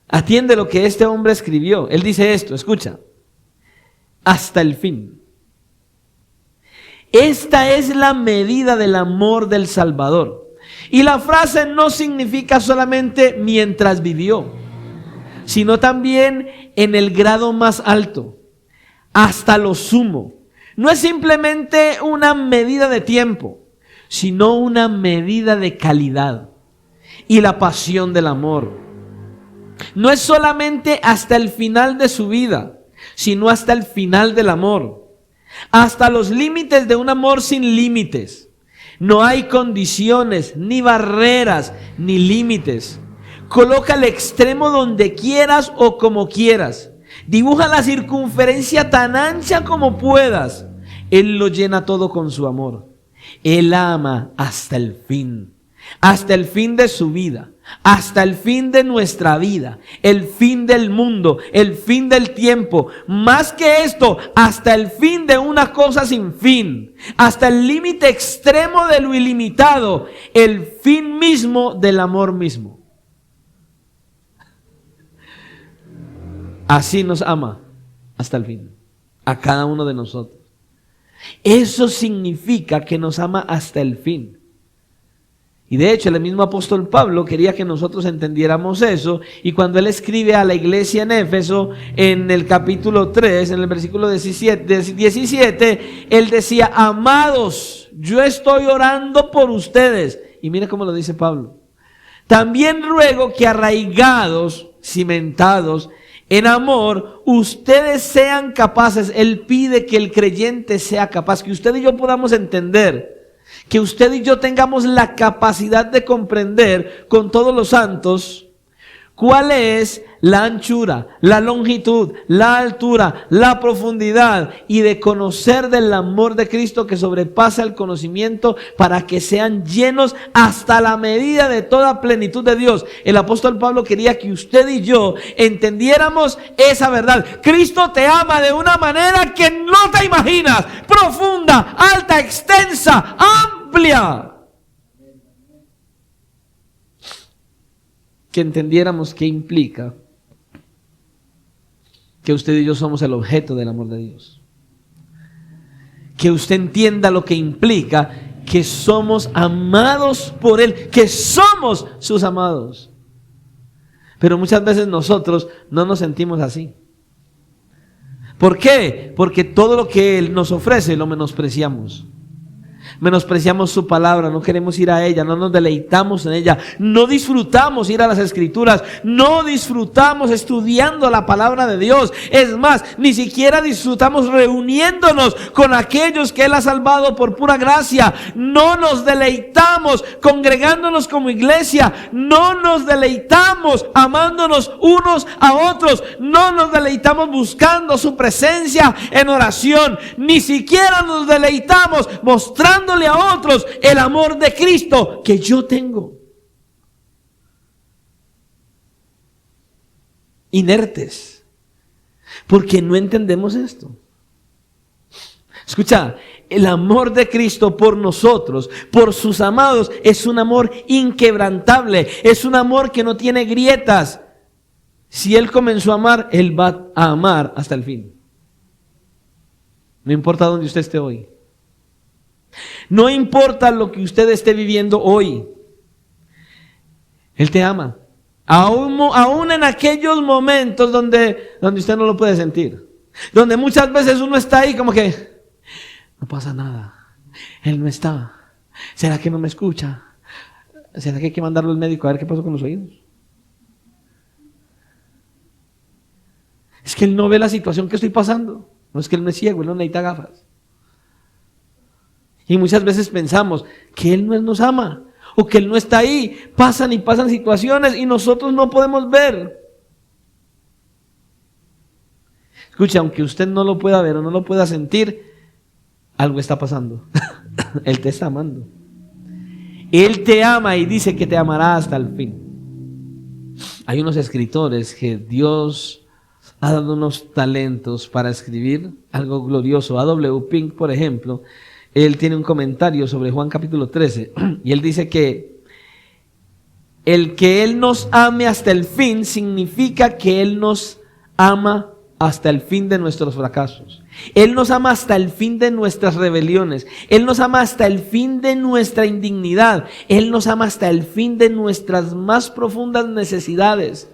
Atiende lo que este hombre escribió. Él dice esto, escucha. Hasta el fin. Esta es la medida del amor del Salvador. Y la frase no significa solamente mientras vivió. sino también en el grado más alto, hasta lo sumo. No es simplemente una medida de tiempo, sino una medida de calidad y la pasión del amor. No es solamente hasta el final de su vida, sino hasta el final del amor, hasta los límites de un amor sin límites. No hay condiciones, ni barreras, ni límites. Coloca el extremo donde quieras o como quieras. Dibuja la circunferencia tan ancha como puedas. Él lo llena todo con su amor. Él ama hasta el fin de su vida, hasta el fin de nuestra vida, el fin del mundo, el fin del tiempo. Más que esto, hasta el fin de una cosa sin fin, hasta el límite extremo de lo ilimitado, el fin mismo del amor mismo. Así nos ama hasta el fin, a cada uno de nosotros. Eso significa que nos ama hasta el fin. Y de hecho el mismo apóstol Pablo quería que nosotros entendiéramos eso, y cuando él escribe a la iglesia en Éfeso, en el capítulo 3, en el versículo 17, él decía: amados, yo estoy orando por ustedes. Y mira cómo lo dice Pablo: también ruego que arraigados, cimentados en amor, ustedes sean capaces. Él pide que el creyente sea capaz, que usted y yo podamos entender, que usted y yo tengamos la capacidad de comprender con todos los santos cuál es la anchura, la longitud, la altura, la profundidad, y de conocer del amor de Cristo que sobrepasa el conocimiento, para que sean llenos hasta la medida de toda plenitud de Dios. El apóstol Pablo quería que usted y yo entendiéramos esa verdad. Cristo te ama de una manera que no te imaginas, profunda, alta, extensa, amplia. Que entendiéramos qué implica que usted y yo somos el objeto del amor de Dios. Que usted entienda lo que implica que somos amados por Él, que somos sus amados. Pero muchas veces nosotros no nos sentimos así. ¿Por qué? Porque todo lo que Él nos ofrece lo menospreciamos. Menospreciamos su palabra, no queremos ir a ella, no nos deleitamos en ella, no disfrutamos ir a las escrituras, no disfrutamos estudiando la palabra de Dios. Es más, ni siquiera disfrutamos reuniéndonos con aquellos que Él ha salvado por pura gracia. No nos deleitamos congregándonos como iglesia, no nos deleitamos amándonos unos a otros, no nos deleitamos buscando su presencia en oración, ni siquiera nos deleitamos mostrándole a otros el amor de Cristo que yo tengo. Inertes, porque no entendemos esto. Escucha, el amor de Cristo por nosotros, por sus amados, es un amor inquebrantable, es un amor que no tiene grietas. Si Él comenzó a amar, Él va a amar hasta el fin. No importa dónde usted esté hoy. No importa lo que usted esté viviendo hoy, Él te ama. Aún en aquellos momentos donde usted no lo puede sentir. Donde muchas veces uno está ahí como que no pasa nada. Él no está. ¿Será que no me escucha? ¿Será que hay que mandarlo al médico a ver qué pasó con los oídos? Es que Él no ve la situación que estoy pasando. No es que Él me es ciego, Él no necesita gafas. Y muchas veces pensamos que Él no nos ama, o que Él no está ahí. Pasan y pasan situaciones y nosotros no podemos ver. Escucha, aunque usted no lo pueda ver o no lo pueda sentir, algo está pasando. Él te está amando. Él te ama y dice que te amará hasta el fin. Hay unos escritores que Dios ha dado unos talentos para escribir algo glorioso. A.W. Pink, por ejemplo, él tiene un comentario sobre Juan capítulo 13 y él dice que el que Él nos ame hasta el fin significa que Él nos ama hasta el fin de nuestros fracasos. Él nos ama hasta el fin de nuestras rebeliones. Él nos ama hasta el fin de nuestra indignidad. Él nos ama hasta el fin de nuestras más profundas necesidades.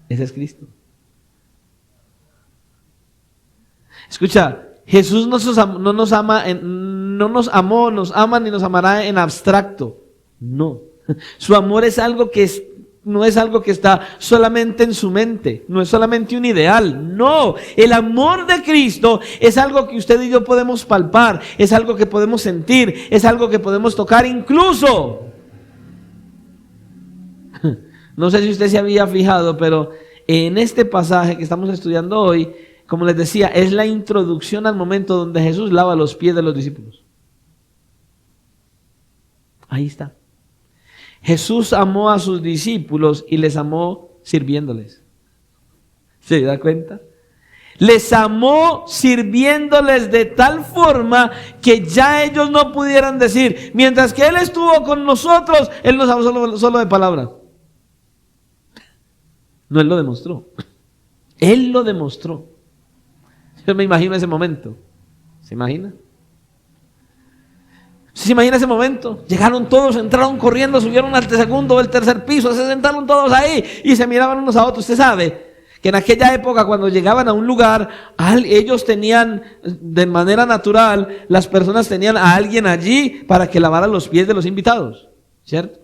Ese es Cristo. Escucha, Jesús no nos amó, nos ama ni nos amará en abstracto. No. Su amor es algo no es algo que está solamente en su mente, no es solamente un ideal. No, el amor de Cristo es algo que usted y yo podemos palpar, es algo que podemos sentir, es algo que podemos tocar incluso. No sé si usted se había fijado, pero en este pasaje que estamos estudiando hoy, como les decía, es la introducción al momento donde Jesús lava los pies de los discípulos. Ahí está. Jesús amó a sus discípulos y les amó sirviéndoles. ¿Se da cuenta? Les amó sirviéndoles de tal forma que ya ellos no pudieran decir, mientras que Él estuvo con nosotros, Él nos habló solo de palabra. No, Él lo demostró. Él lo demostró. Yo me imagino ese momento. ¿Se imagina? ¿Se imagina ese momento? Llegaron todos, entraron corriendo, subieron al segundo o el tercer piso, se sentaron todos ahí y se miraban unos a otros. Usted sabe que en aquella época, cuando llegaban a un lugar, ellos tenían, de manera natural, las personas tenían a alguien allí para que lavara los pies de los invitados, ¿cierto?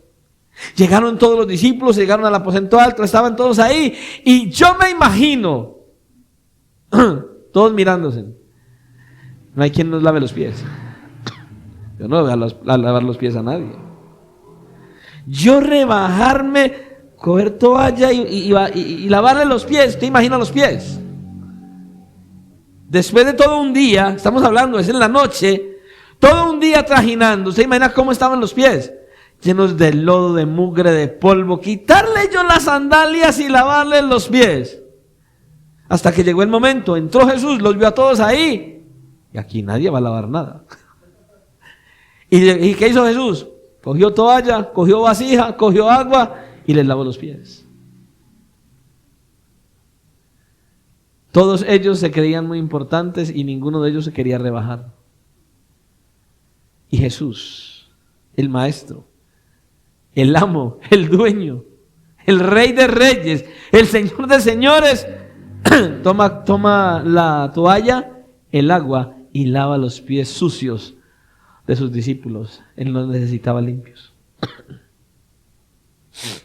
Llegaron todos los discípulos, llegaron al aposento alto, estaban todos ahí, y yo me imagino, todos mirándose. No hay quien nos lave los pies. Yo no voy a lavar los pies a nadie. Yo rebajarme, coger toalla y lavarle los pies. ¿Te imaginas los pies? Después de todo un día, estamos hablando, es en la noche, todo un día trajinando. ¿Usted imagina cómo estaban los pies? Llenos de lodo, de mugre, de polvo. Quitarle yo las sandalias y lavarle los pies. Hasta que llegó el momento, entró Jesús, los vio a todos ahí. Y aquí nadie va a lavar nada. ¿Y qué hizo Jesús? Cogió toalla, cogió vasija, cogió agua y les lavó los pies. Todos ellos se creían muy importantes y ninguno de ellos se quería rebajar. Y Jesús, el maestro, el amo, el dueño, el rey de reyes, el señor de señores, toma la toalla, el agua y lava los pies sucios de sus discípulos. Él los necesitaba limpios.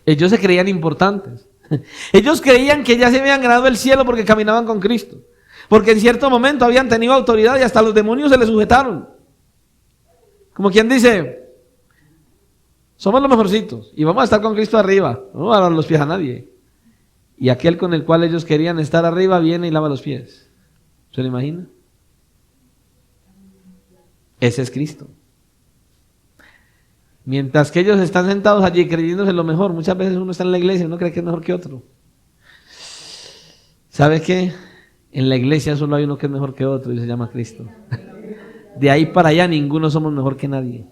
Ellos se creían importantes. Ellos creían que ya se habían ganado el cielo porque caminaban con Cristo, porque en cierto momento habían tenido autoridad y hasta los demonios se les sujetaron. Como quien dice, somos los mejorcitos y vamos a estar con Cristo arriba, no vamos a lavar los pies a nadie. Y aquel con el cual ellos querían estar arriba viene y lava los pies. ¿Se lo imagina? Ese es Cristo. Mientras que ellos están sentados allí creyéndose lo mejor, muchas veces uno está en la iglesia y uno cree que es mejor que otro. ¿Sabe qué? En la iglesia solo hay uno que es mejor que otro y se llama Cristo. De ahí para allá ninguno somos mejor que nadie.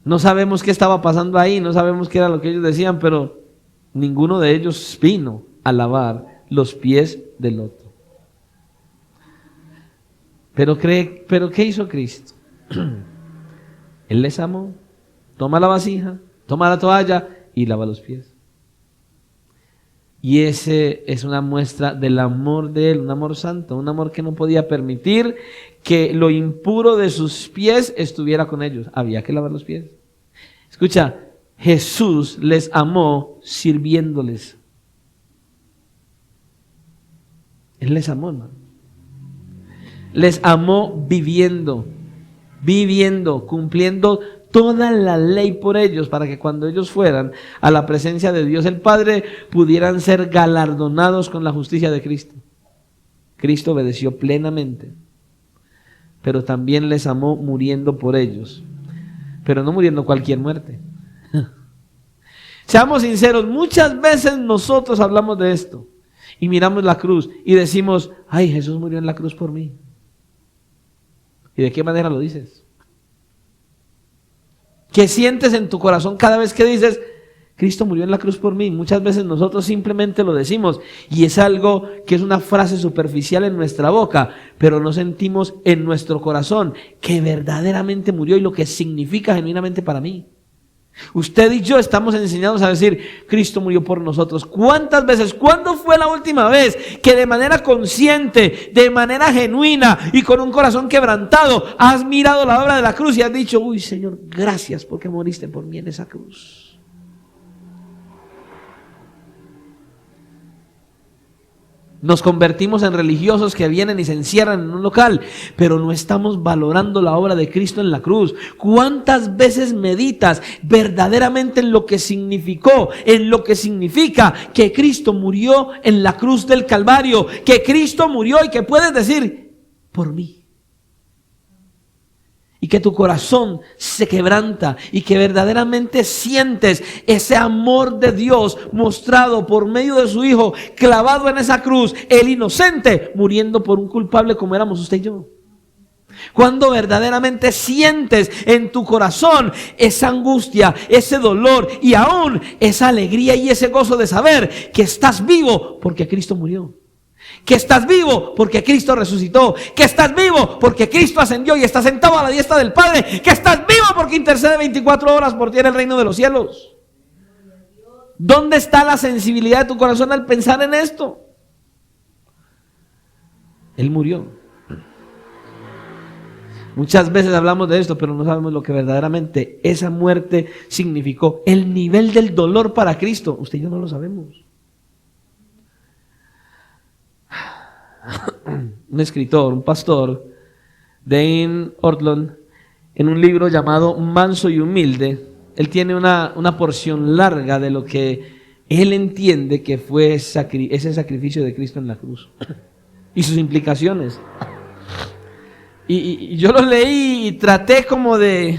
No sabemos qué estaba pasando ahí, no sabemos qué era lo que ellos decían, pero ninguno de ellos vino a lavar los pies del otro. Pero ¿qué hizo Cristo? Él les amó, toma la vasija, toma la toalla y lava los pies. Y ese es una muestra del amor de Él, un amor santo, un amor que no podía permitir que lo impuro de sus pies estuviera con ellos. Había que lavar los pies. Escucha, Jesús les amó sirviéndoles. Él les amó, hermano. Les amó viviendo, cumpliendo toda la ley por ellos, para que cuando ellos fueran a la presencia de Dios el Padre, pudieran ser galardonados con la justicia de Cristo. Cristo obedeció plenamente, pero también les amó muriendo por ellos, pero no muriendo cualquier muerte. Seamos sinceros, muchas veces nosotros hablamos de esto y miramos la cruz y decimos, ay, Jesús murió en la cruz por mí. ¿Y de qué manera lo dices? ¿Qué sientes en tu corazón cada vez que dices, Cristo murió en la cruz por mí? Muchas veces nosotros simplemente lo decimos y es algo que es una frase superficial en nuestra boca, pero no sentimos en nuestro corazón que verdaderamente murió y lo que significa genuinamente para mí. Usted y yo estamos enseñados a decir, Cristo murió por nosotros. ¿Cuántas veces? ¿Cuándo fue la última vez que de manera consciente, de manera genuina y con un corazón quebrantado has mirado la obra de la cruz y has dicho, uy, Señor, gracias porque moriste por mí en esa cruz? Nos convertimos en religiosos que vienen y se encierran en un local, pero no estamos valorando la obra de Cristo en la cruz. ¿Cuántas veces meditas verdaderamente en lo que significó, en lo que significa que Cristo murió en la cruz del Calvario, que Cristo murió y que puedes decir, por mí? Y que tu corazón se quebranta y que verdaderamente sientes ese amor de Dios mostrado por medio de su Hijo clavado en esa cruz, el inocente muriendo por un culpable como éramos usted y yo. Cuando verdaderamente sientes en tu corazón esa angustia, ese dolor y aún esa alegría y ese gozo de saber que estás vivo porque Cristo murió. Que estás vivo porque Cristo resucitó, que estás vivo porque Cristo ascendió y está sentado a la diestra del Padre, que estás vivo porque intercede 24 horas por ti en el reino de los cielos. ¿Dónde está la sensibilidad de tu corazón al pensar en esto? Él murió. Muchas veces hablamos de esto, pero no sabemos lo que verdaderamente esa muerte significó. El nivel del dolor para Cristo, usted y yo no lo sabemos. Un escritor, un pastor, Dane Ortlund, en un libro llamado Manso y Humilde, él tiene una porción larga de lo que él entiende que fue ese sacrificio de Cristo en la cruz y sus implicaciones. Y yo lo leí y traté como de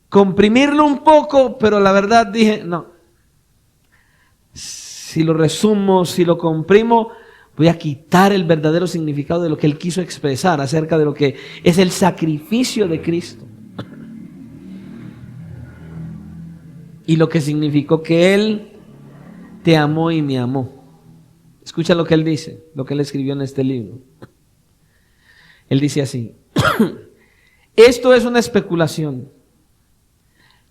comprimirlo un poco, pero la verdad dije, no, si lo resumo, si lo comprimo, voy a quitar el verdadero significado de lo que él quiso expresar acerca de lo que es el sacrificio de Cristo. Y lo que significó que Él te amó y me amó. Escucha lo que Él dice, lo que Él escribió en este libro. Él dice así, esto es una especulación.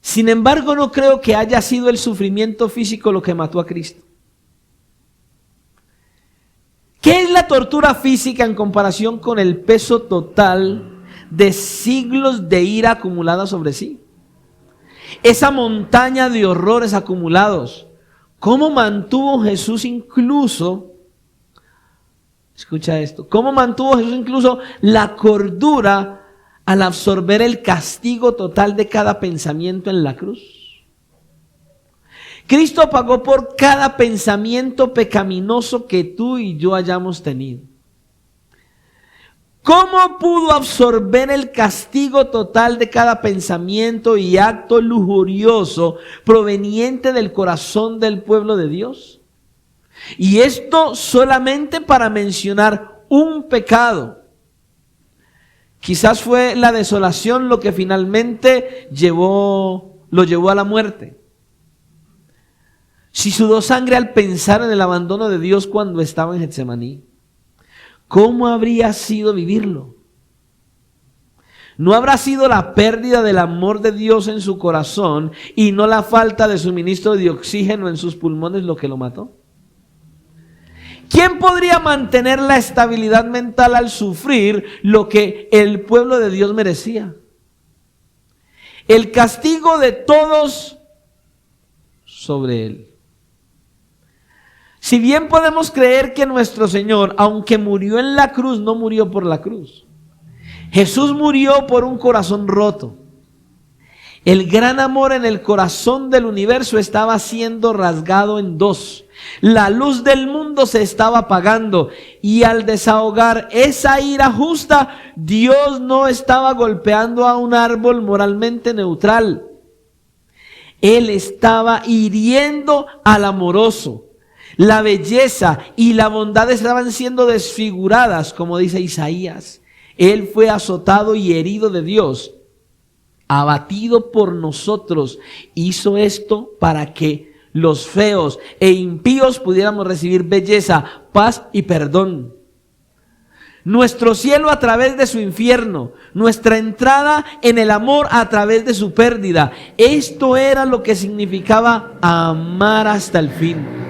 Sin embargo, no creo que haya sido el sufrimiento físico lo que mató a Cristo. ¿Qué es la tortura física en comparación con el peso total de siglos de ira acumulada sobre sí? Esa montaña de horrores acumulados, ¿cómo mantuvo Jesús incluso, escucha esto, cómo mantuvo Jesús incluso la cordura al absorber el castigo total de cada pensamiento en la cruz? Cristo pagó por cada pensamiento pecaminoso que tú y yo hayamos tenido. ¿Cómo pudo absorber el castigo total de cada pensamiento y acto lujurioso proveniente del corazón del pueblo de Dios? Y esto solamente para mencionar un pecado. Quizás fue la desolación lo que finalmente lo llevó a la muerte. Si sudó sangre al pensar en el abandono de Dios cuando estaba en Getsemaní, ¿cómo habría sido vivirlo? ¿No habrá sido la pérdida del amor de Dios en su corazón y no la falta de suministro de oxígeno en sus pulmones lo que lo mató? ¿Quién podría mantener la estabilidad mental al sufrir lo que el pueblo de Dios merecía? El castigo de todos sobre él. Si bien podemos creer que nuestro Señor, aunque murió en la cruz, no murió por la cruz. Jesús murió por un corazón roto. El gran amor en el corazón del universo estaba siendo rasgado en dos. La luz del mundo se estaba apagando y al desahogar esa ira justa, Dios no estaba golpeando a un árbol moralmente neutral. Él estaba hiriendo al amoroso. La belleza y la bondad estaban siendo desfiguradas, como dice Isaías. Él fue azotado y herido de Dios, abatido por nosotros. Hizo esto para que los feos e impíos pudiéramos recibir belleza, paz y perdón. nuestro cielo a través de su infierno, nuestra entrada en el amor a través de su pérdida. Esto era lo que significaba amar hasta el fin.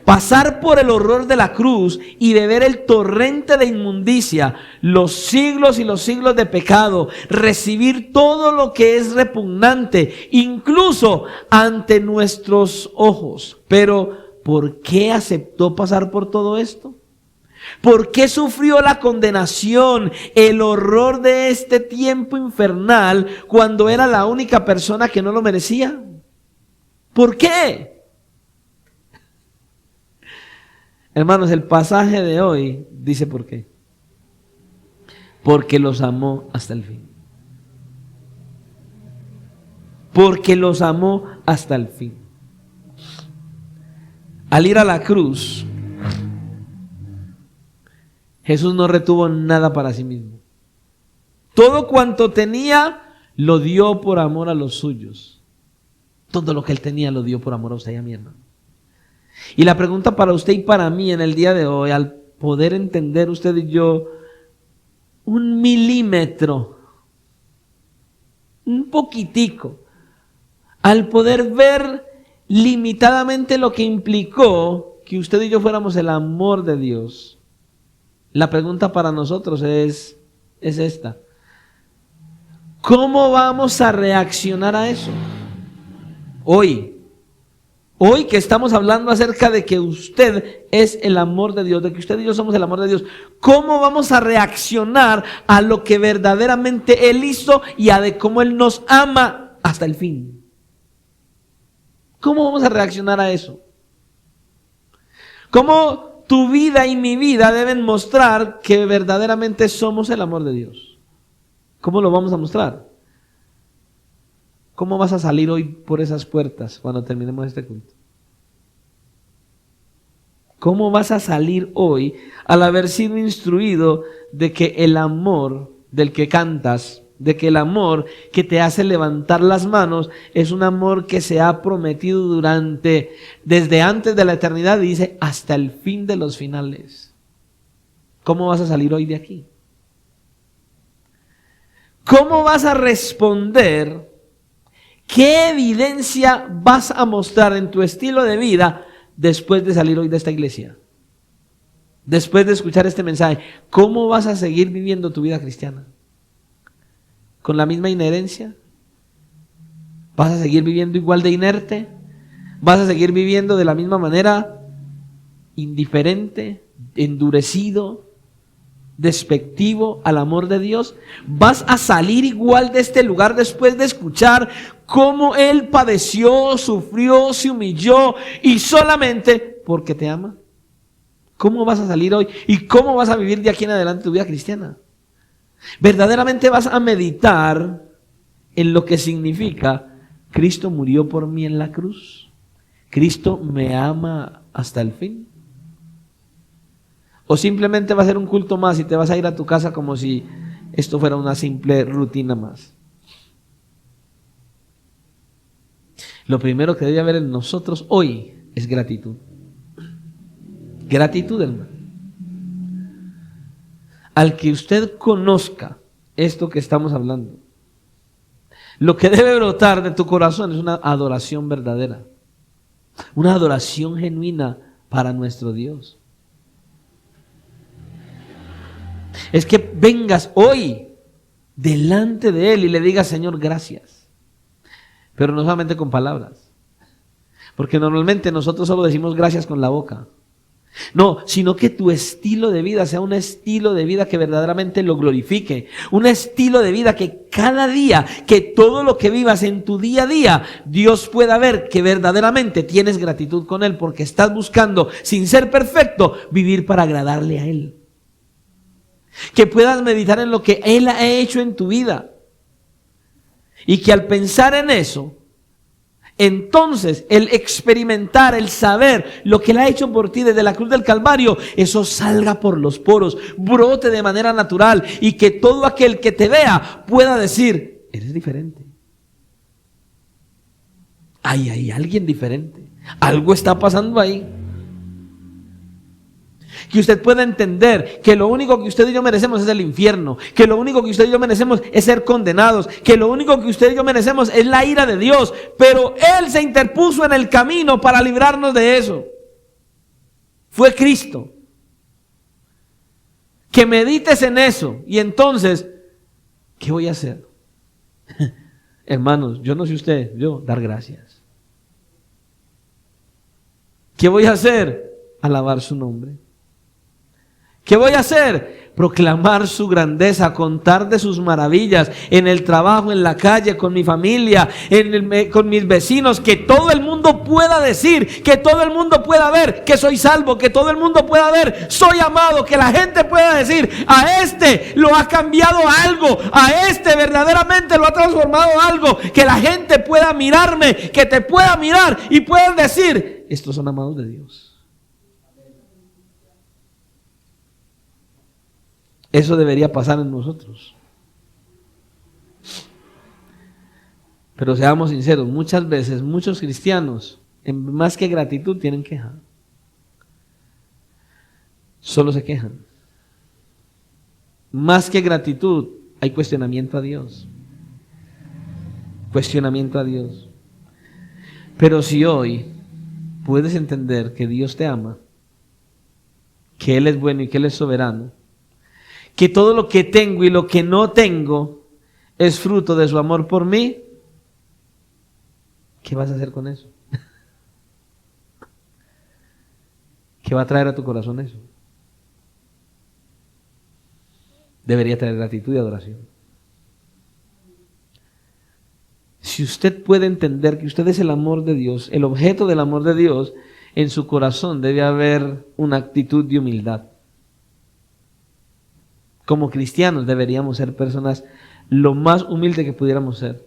Pasar por el horror de la cruz y beber el torrente de inmundicia, los siglos y los siglos de pecado, recibir todo lo que es repugnante, incluso ante nuestros ojos. Pero, ¿por qué aceptó pasar por todo esto? ¿Por qué sufrió la condenación, el horror de este tiempo infernal cuando era la única persona que no lo merecía? ¿Por qué? Hermanos, el pasaje de hoy dice por qué. Porque los amó hasta el fin. Porque los amó hasta el fin. Al ir a la cruz, Jesús no retuvo nada para sí mismo. Todo cuanto tenía lo dio por amor a los suyos. Todo lo que él tenía lo dio por amor a usted y a mi hermano. Y la pregunta para usted y para mí en el día de hoy, al poder entender usted y yo un milímetro, un poquitico, al poder ver limitadamente lo que implicó que usted y yo fuéramos el amor de Dios, la pregunta para nosotros es esta: ¿cómo vamos a reaccionar a eso? Hoy que estamos hablando acerca de que usted es el amor de Dios, de que usted y yo somos el amor de Dios, ¿cómo vamos a reaccionar a lo que verdaderamente Él hizo y a de cómo Él nos ama hasta el fin? ¿Cómo vamos a reaccionar a eso? ¿Cómo tu vida y mi vida deben mostrar que verdaderamente somos el amor de Dios? ¿Cómo lo vamos a mostrar? ¿Cómo vas a salir hoy por esas puertas cuando terminemos este culto? ¿Cómo vas a salir hoy al haber sido instruido de que el amor del que cantas, de que el amor que te hace levantar las manos es un amor que se ha prometido desde antes de la eternidad, y dice hasta el fin de los finales? ¿Cómo vas a salir hoy de aquí? ¿Cómo vas a responder? ¿Qué evidencia vas a mostrar en tu estilo de vida después de salir hoy de esta iglesia? Después de escuchar este mensaje, ¿cómo vas a seguir viviendo tu vida cristiana? ¿Con la misma inherencia? ¿Vas a seguir viviendo igual de inerte? ¿Vas a seguir viviendo de la misma manera indiferente, endurecido, despectivo al amor de Dios? ¿Vas a salir igual de este lugar después de escuchar cómo Él padeció, sufrió, se humilló y solamente porque te ama? ¿Cómo vas a salir hoy? ¿Y cómo vas a vivir de aquí en adelante tu vida cristiana? ¿Verdaderamente vas a meditar en lo que significa Cristo murió por mí en la cruz? ¿Cristo me ama hasta el fin? ¿O simplemente va a ser un culto más y te vas a ir a tu casa como si esto fuera una simple rutina más? Lo primero que debe haber en nosotros hoy es gratitud. Gratitud, hermano. Al que usted conozca esto que estamos hablando, lo que debe brotar de tu corazón es una adoración verdadera, una adoración genuina para nuestro Dios. Es que vengas hoy delante de Él y le digas: Señor, gracias. Pero no solamente con palabras, porque normalmente nosotros solo decimos gracias con la boca. No, sino que tu estilo de vida sea un estilo de vida que verdaderamente lo glorifique. Un estilo de vida que cada día, que todo lo que vivas en tu día a día, Dios pueda ver que verdaderamente tienes gratitud con Él, porque estás buscando, sin ser perfecto, vivir para agradarle a Él. Que puedas meditar en lo que Él ha hecho en tu vida. Y que al pensar en eso, entonces el experimentar, el saber lo que Él ha hecho por ti desde la cruz del Calvario, eso salga por los poros, brote de manera natural, y que todo aquel que te vea pueda decir: eres diferente. Hay alguien diferente. Algo está pasando ahí. Que usted pueda entender que lo único que usted y yo merecemos es el infierno, que lo único que usted y yo merecemos es ser condenados, que lo único que usted y yo merecemos es la ira de Dios, pero Él se interpuso en el camino para librarnos de eso. Fue Cristo. Que medites en eso y entonces, ¿qué voy a hacer? Hermanos, yo no sé usted, yo dar gracias. ¿Qué voy a hacer? Alabar su nombre. ¿Qué voy a hacer? Proclamar su grandeza, contar de sus maravillas en el trabajo, en la calle, con mi familia, con mis vecinos, que todo el mundo pueda decir, que todo el mundo pueda ver que soy salvo, que todo el mundo pueda ver, soy amado, que la gente pueda decir, a este lo ha cambiado algo, a este verdaderamente lo ha transformado algo, que la gente pueda mirarme, que te pueda mirar y puedan decir, estos son amados de Dios. Eso debería pasar en nosotros. Pero seamos sinceros, muchas veces muchos cristianos, más que gratitud, tienen queja. Solo se quejan. Más que gratitud, hay cuestionamiento a Dios. Cuestionamiento a Dios. Pero si hoy puedes entender que Dios te ama, que Él es bueno y que Él es soberano, que todo lo que tengo y lo que no tengo es fruto de su amor por mí, ¿qué vas a hacer con eso? ¿Qué va a traer a tu corazón eso? Debería traer gratitud y adoración. Si usted puede entender que usted es el amor de Dios, el objeto del amor de Dios, en su corazón debe haber una actitud de humildad. Como cristianos deberíamos ser personas lo más humildes que pudiéramos ser.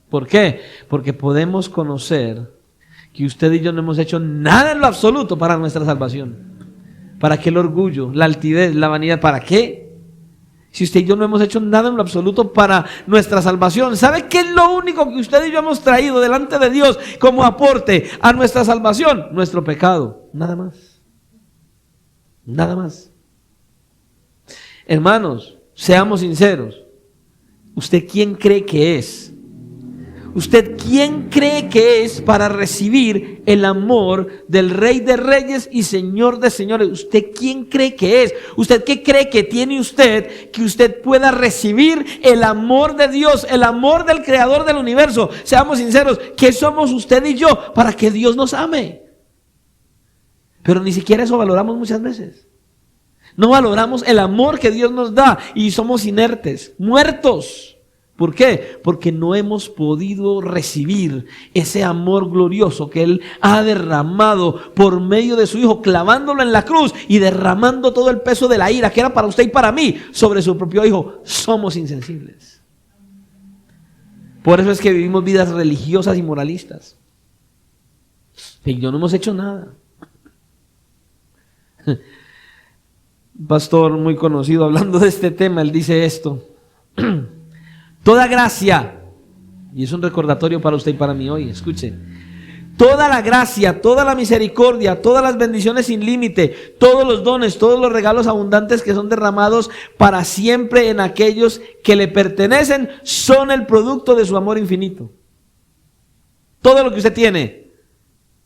¿Por qué? Porque podemos conocer que usted y yo no hemos hecho nada en lo absoluto para nuestra salvación. ¿Para qué el orgullo, la altivez, la vanidad? ¿Para qué? Si usted y yo no hemos hecho nada en lo absoluto para nuestra salvación. ¿Sabe qué es lo único que usted y yo hemos traído delante de Dios como aporte a nuestra salvación? Nuestro pecado. Nada más. Nada más. Hermanos, seamos sinceros. ¿Usted quién cree que es? ¿Usted quién cree que es para recibir el amor del Rey de Reyes y Señor de Señores? ¿Usted quién cree que es? ¿Usted qué cree que tiene usted que usted pueda recibir el amor de Dios, el amor del Creador del universo? Seamos sinceros, ¿qué somos usted y yo para que Dios nos ame? Pero ni siquiera eso valoramos muchas veces. No valoramos el amor que Dios nos da y somos inertes, muertos. ¿Por qué? Porque no hemos podido recibir ese amor glorioso que Él ha derramado por medio de su Hijo, clavándolo en la cruz y derramando todo el peso de la ira que era para usted y para mí sobre su propio Hijo. Somos insensibles. Por eso es que vivimos vidas religiosas y moralistas. Y yo no hemos hecho nada. Pastor muy conocido hablando de este tema, él dice esto: toda gracia, y es un recordatorio para usted y para mí hoy, escuche, toda la gracia, toda la misericordia, todas las bendiciones sin límite, todos los dones, todos los regalos abundantes que son derramados para siempre en aquellos que le pertenecen, son el producto de su amor infinito. Todo lo que usted tiene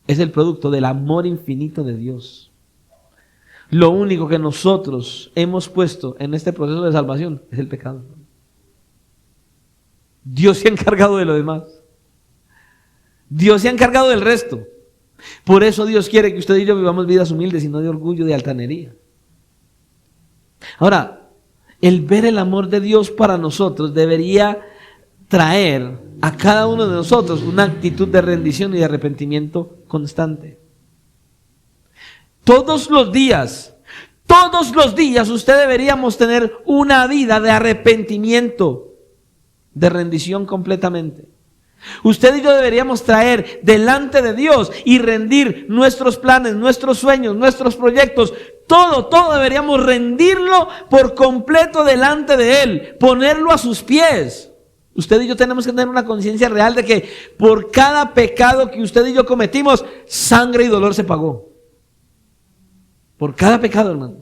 es el producto del amor infinito de Dios. Lo único que nosotros hemos puesto en este proceso de salvación es el pecado. Dios se ha encargado de lo demás. Dios se ha encargado del resto. Por eso Dios quiere que usted y yo vivamos vidas humildes y no de orgullo, de altanería. Ahora, el ver el amor de Dios para nosotros debería traer a cada uno de nosotros una actitud de rendición y de arrepentimiento constante. Todos los días usted deberíamos tener una vida de arrepentimiento, de rendición completamente. Usted y yo deberíamos traer delante de Dios y rendir nuestros planes, nuestros sueños, nuestros proyectos, todo deberíamos rendirlo por completo delante de Él, ponerlo a sus pies. Usted y yo tenemos que tener una conciencia real de que por cada pecado que usted y yo cometimos, sangre y dolor se pagó. Por cada pecado, hermano.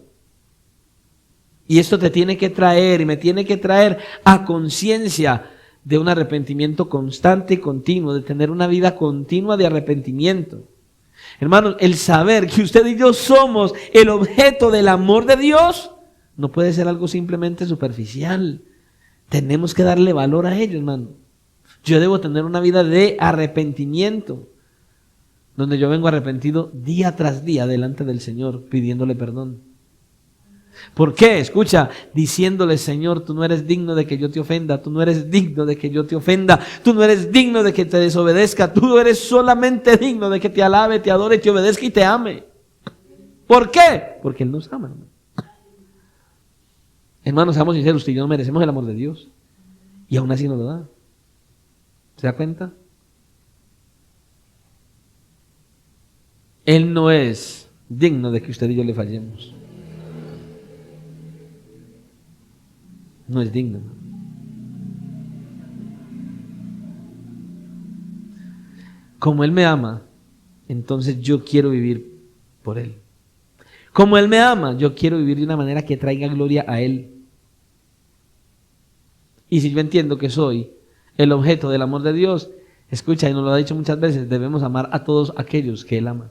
Y esto te tiene que traer y me tiene que traer a conciencia de un arrepentimiento constante y continuo, de tener una vida continua de arrepentimiento. Hermanos, el saber que usted y yo somos el objeto del amor de Dios no puede ser algo simplemente superficial. Tenemos que darle valor a ello, hermano. Yo debo tener una vida de arrepentimiento, donde yo vengo arrepentido día tras día delante del Señor, pidiéndole perdón. ¿Por qué? Escucha, diciéndole: Señor, tú no eres digno de que yo te ofenda, tú no eres digno de que yo te ofenda, tú no eres digno de que te desobedezca, tú eres solamente digno de que te alabe, te adore, te obedezca y te ame. ¿Por qué? Porque Él nos ama, hermano. Hermanos, seamos sinceros, usted y yo no merecemos el amor de Dios, y aún así nos lo da. ¿Se da cuenta? Él no es digno de que usted y yo le fallemos. No es digno. Como Él me ama, entonces yo quiero vivir por Él. Como Él me ama, yo quiero vivir de una manera que traiga gloria a Él. Y si yo entiendo que soy el objeto del amor de Dios, escucha, y nos lo ha dicho muchas veces, debemos amar a todos aquellos que Él ama,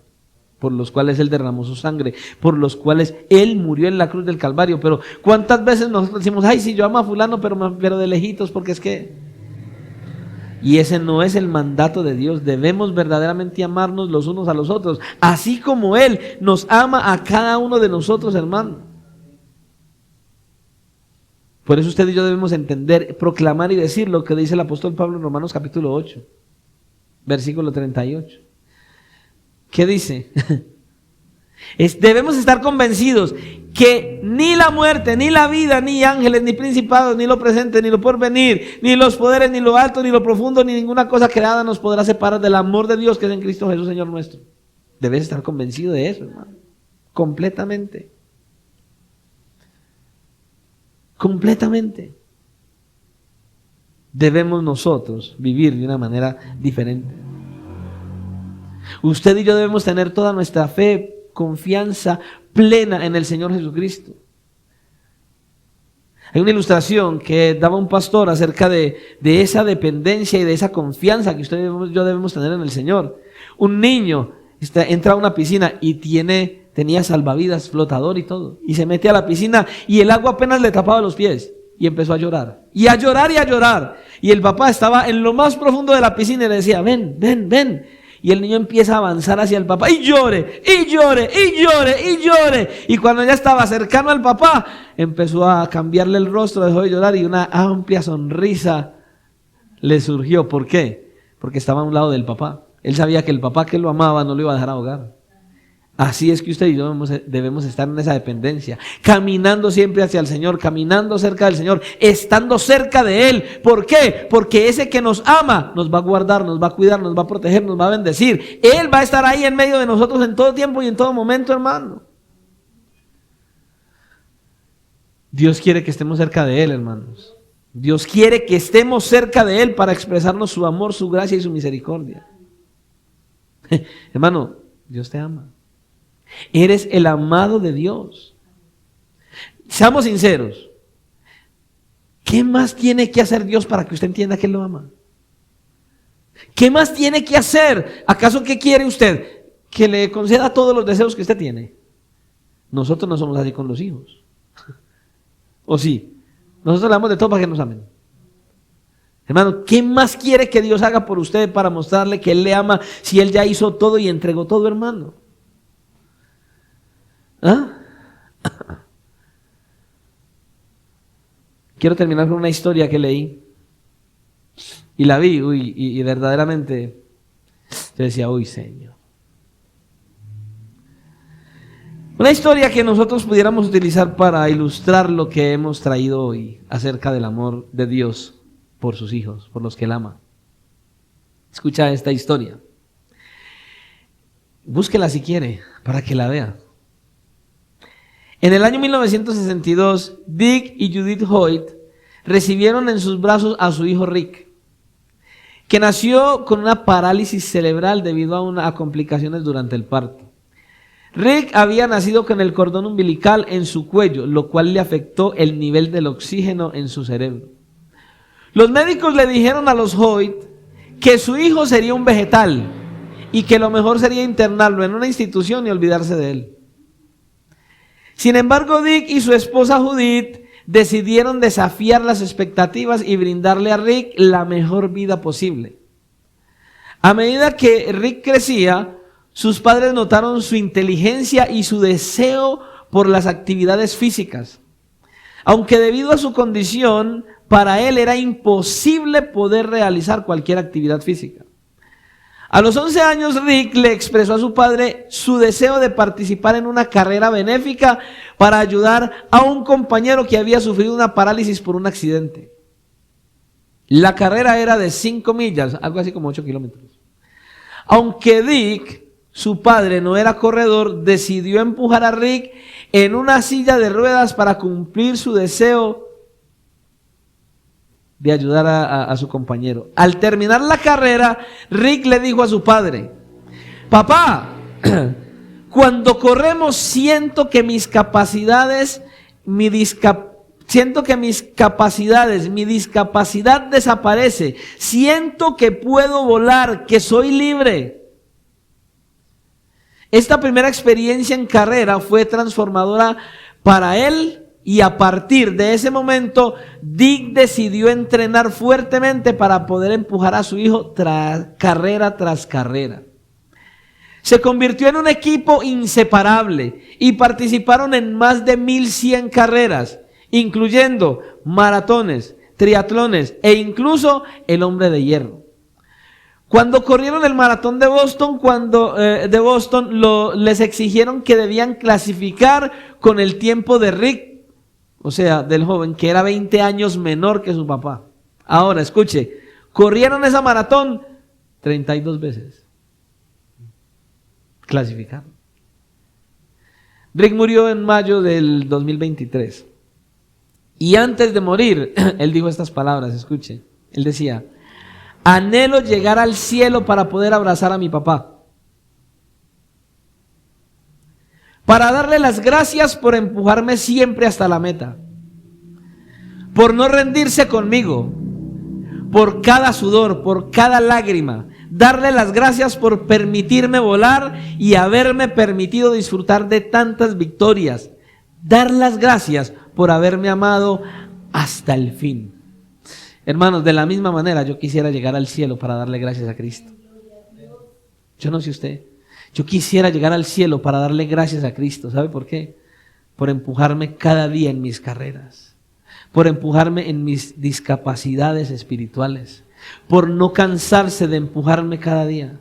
por los cuales Él derramó su sangre, por los cuales Él murió en la cruz del Calvario. Pero ¿cuántas veces nosotros decimos: ay, sí, yo amo a fulano, pero de lejitos, porque es que... Y ese no es el mandato de Dios. Debemos verdaderamente amarnos los unos a los otros, así como Él nos ama a cada uno de nosotros, hermano. Por eso usted y yo debemos entender, proclamar y decir lo que dice el apóstol Pablo en Romanos capítulo 8, versículo 38. ¿Qué dice? Debemos estar convencidos que ni la muerte, ni la vida, ni ángeles, ni principados, ni lo presente, ni lo porvenir, ni los poderes, ni lo alto, ni lo profundo, ni ninguna cosa creada nos podrá separar del amor de Dios que es en Cristo Jesús, Señor nuestro. Debes estar convencido de eso, hermano. Completamente. Completamente. Debemos nosotros vivir de una manera diferente. Usted y yo debemos tener toda nuestra fe, confianza plena en el Señor Jesucristo. Hay una ilustración que daba un pastor acerca de esa dependencia y de esa confianza que usted y yo debemos tener en el Señor. Un niño entra a una piscina y tenía salvavidas, flotador y todo, y se mete a la piscina y el agua apenas le tapaba los pies y empezó a llorar, y a llorar y a llorar, y el papá estaba en lo más profundo de la piscina y le decía: ven, ven, ven. Y el niño empieza a avanzar hacia el papá y llore, y llore, y llore, y llore. Y cuando ya estaba cercano al papá, empezó a cambiarle el rostro, dejó de llorar y una amplia sonrisa le surgió. ¿Por qué? Porque estaba a un lado del papá. Él sabía que el papá que lo amaba no lo iba a dejar ahogar. Así es que usted y yo debemos estar en esa dependencia, caminando siempre hacia el Señor, caminando cerca del Señor, estando cerca de Él. ¿Por qué? Porque ese que nos ama nos va a guardar, nos va a cuidar, nos va a proteger, nos va a bendecir. Él va a estar ahí en medio de nosotros en todo tiempo y en todo momento, hermano. Dios quiere que estemos cerca de Él, hermanos. Dios quiere que estemos cerca de Él para expresarnos su amor, su gracia y su misericordia. Hermano, Dios te ama. Eres el amado de Dios. Seamos sinceros. ¿Qué más tiene que hacer Dios para que usted entienda que Él lo ama? ¿Qué más tiene que hacer? ¿Acaso qué quiere usted? Que le conceda todos los deseos que usted tiene. Nosotros no somos así con los hijos. ¿O sí? Nosotros le damos de todo para que nos amen. Hermano, ¿qué más quiere que Dios haga por usted para mostrarle que Él le ama si Él ya hizo todo y entregó todo, hermano? ¿Ah? Quiero terminar con una historia que leí y la vi y verdaderamente yo decía: uy, Señor. Una historia que nosotros pudiéramos utilizar para ilustrar lo que hemos traído hoy acerca del amor de Dios por sus hijos, por los que Él ama. Escucha esta historia. Búsquela si quiere para que la vea. En el año 1962, Dick y Judith Hoyt recibieron en sus brazos a su hijo Rick, que nació con una parálisis cerebral debido a complicaciones durante el parto. Rick había nacido con el cordón umbilical en su cuello, lo cual le afectó el nivel del oxígeno en su cerebro. Los médicos le dijeron a los Hoyt que su hijo sería un vegetal y que lo mejor sería internarlo en una institución y olvidarse de él. Sin embargo, Dick y su esposa Judith decidieron desafiar las expectativas y brindarle a Rick la mejor vida posible. A medida que Rick crecía, sus padres notaron su inteligencia y su deseo por las actividades físicas. Aunque debido a su condición, para él era imposible poder realizar cualquier actividad física. A los 11 años, Rick le expresó a su padre su deseo de participar en una carrera benéfica para ayudar a un compañero que había sufrido una parálisis por un accidente. La carrera era de 5 millas, algo así como 8 kilómetros. Aunque Dick, su padre, no era corredor, decidió empujar a Rick en una silla de ruedas para cumplir su deseo de ayudar a su compañero. Al terminar la carrera, Rick le dijo a su padre: papá, cuando corremos siento que mis capacidades, mi discapacidad desaparece. Siento que puedo volar, que soy libre. Esta primera experiencia en carrera fue transformadora para él. Y a partir de ese momento, Dick decidió entrenar fuertemente para poder empujar a su hijo carrera tras carrera. Se convirtió en un equipo inseparable y participaron en más de 1100 carreras, incluyendo maratones, triatlones e incluso el Hombre de Hierro. Cuando corrieron el maratón de Boston, les exigieron que debían clasificar con el tiempo de Rick, o sea, del joven, que era 20 años menor que su papá. Ahora, escuche, corrieron esa maratón 32 veces. Clasificaron. Rick murió en mayo del 2023. Y antes de morir, él dijo estas palabras, escuche. Él decía: anhelo llegar al cielo para poder abrazar a mi papá. Para darle las gracias por empujarme siempre hasta la meta, por no rendirse conmigo, por cada sudor, por cada lágrima, darle las gracias por permitirme volar y haberme permitido disfrutar de tantas victorias, dar las gracias por haberme amado hasta el fin. Hermanos, de la misma manera yo quisiera llegar al cielo para darle gracias a Cristo. Yo no sé usted. Yo quisiera llegar al cielo para darle gracias a Cristo. ¿Sabe por qué? Por empujarme cada día en mis carreras, por empujarme en mis discapacidades espirituales, por no cansarse de empujarme cada día.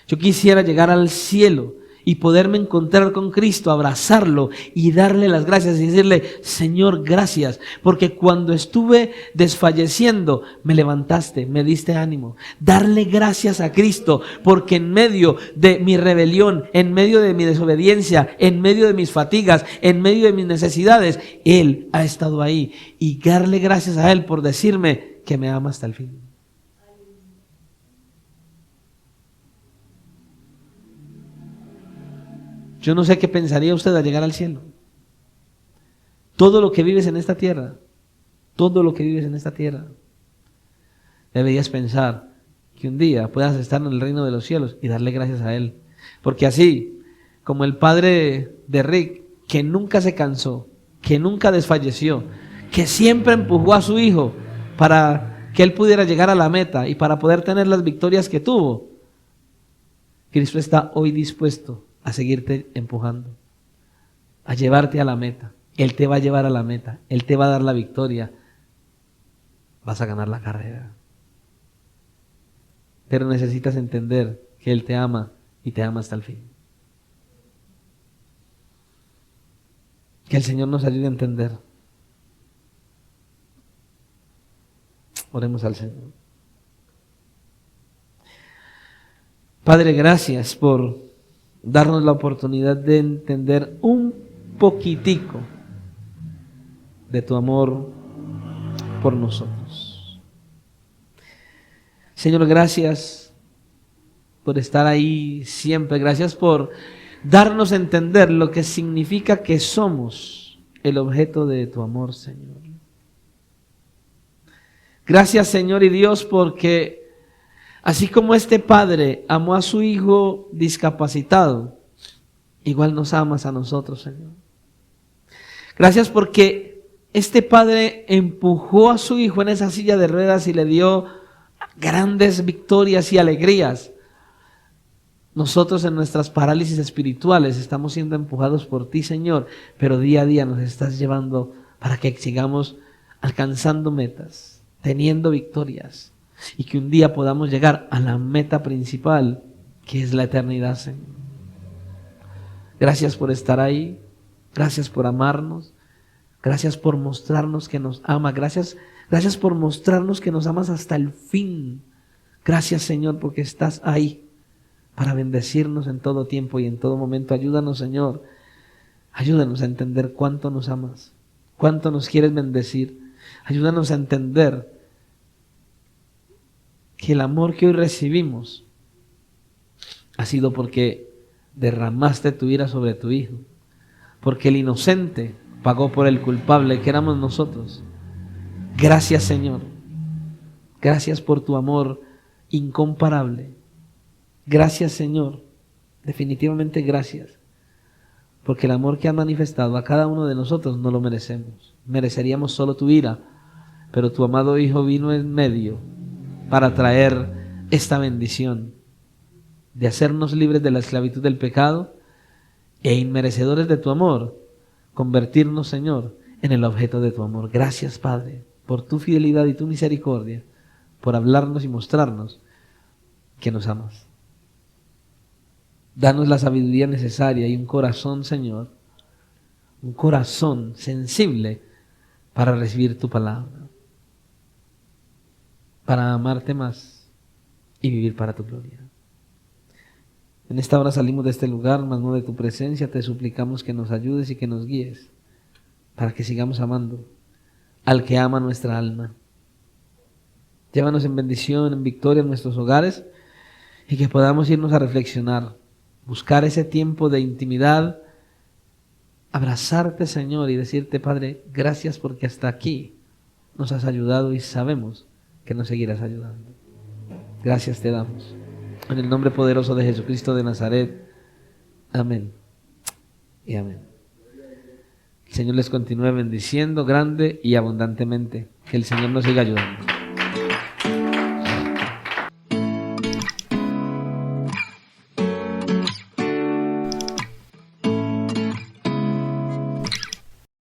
Yo quisiera llegar al cielo y poderme encontrar con Cristo, abrazarlo y darle las gracias y decirle: Señor, gracias, porque cuando estuve desfalleciendo, me levantaste, me diste ánimo. Darle gracias a Cristo, porque en medio de mi rebelión, en medio de mi desobediencia, en medio de mis fatigas, en medio de mis necesidades, Él ha estado ahí. Y darle gracias a Él por decirme que me ama hasta el fin. Yo no sé qué pensaría usted al llegar al cielo. Todo lo que vives en esta tierra, deberías pensar que un día puedas estar en el reino de los cielos y darle gracias a Él. Porque así como el padre de Rick, que nunca se cansó, que nunca desfalleció, que siempre empujó a su hijo para que él pudiera llegar a la meta y para poder tener las victorias que tuvo, Cristo está hoy dispuesto a seguirte empujando, a llevarte a la meta. Él te va a llevar a la meta, Él te va a dar la victoria, vas a ganar la carrera. Pero necesitas entender que Él te ama y te ama hasta el fin. Que el Señor nos ayude a entender. Oremos al Señor. Padre, gracias por darnos la oportunidad de entender un poquitico de tu amor por nosotros. Señor, gracias por estar ahí siempre. Gracias por darnos a entender lo que significa que somos el objeto de tu amor, Señor. Gracias, Señor y Dios, porque así como este padre amó a su hijo discapacitado, igual nos amas a nosotros, Señor. Gracias porque este padre empujó a su hijo en esa silla de ruedas y le dio grandes victorias y alegrías. Nosotros en nuestras parálisis espirituales estamos siendo empujados por ti, Señor, pero día a día nos estás llevando para que sigamos alcanzando metas, teniendo victorias, y que un día podamos llegar a la meta principal, que es la eternidad, Señor. Gracias por estar ahí, gracias por amarnos, gracias por mostrarnos que nos ama, gracias por mostrarnos que nos amas hasta el fin. Gracias, Señor, porque estás ahí para bendecirnos en todo tiempo y en todo momento. Ayúdanos, Señor, ayúdanos a entender cuánto nos amas, cuánto nos quieres bendecir. Ayúdanos a entender que el amor que hoy recibimos ha sido porque derramaste tu ira sobre tu Hijo, porque el inocente pagó por el culpable, que éramos nosotros. Gracias, Señor. Gracias por tu amor incomparable. Gracias, Señor. Definitivamente gracias. Porque el amor que has manifestado a cada uno de nosotros no lo merecemos. Mereceríamos solo tu ira, pero tu amado Hijo vino en medio para traer esta bendición de hacernos libres de la esclavitud del pecado e inmerecedores de tu amor, convertirnos, Señor, en el objeto de tu amor. Gracias, Padre, por tu fidelidad y tu misericordia, por hablarnos y mostrarnos que nos amas. Danos la sabiduría necesaria y un corazón, Señor, un corazón sensible para recibir tu palabra, para amarte más y vivir para tu gloria. En esta hora salimos de este lugar, mas no de tu presencia. Te suplicamos que nos ayudes y que nos guíes para que sigamos amando al que ama nuestra alma. Llévanos en bendición, en victoria en nuestros hogares, y que podamos irnos a reflexionar, buscar ese tiempo de intimidad, abrazarte, Señor, y decirte, Padre, gracias porque hasta aquí nos has ayudado y sabemos que nos seguirás ayudando. Gracias te damos. En el nombre poderoso de Jesucristo de Nazaret. Amén y amén. El Señor les continúe bendiciendo grande y abundantemente. Que el Señor nos siga ayudando.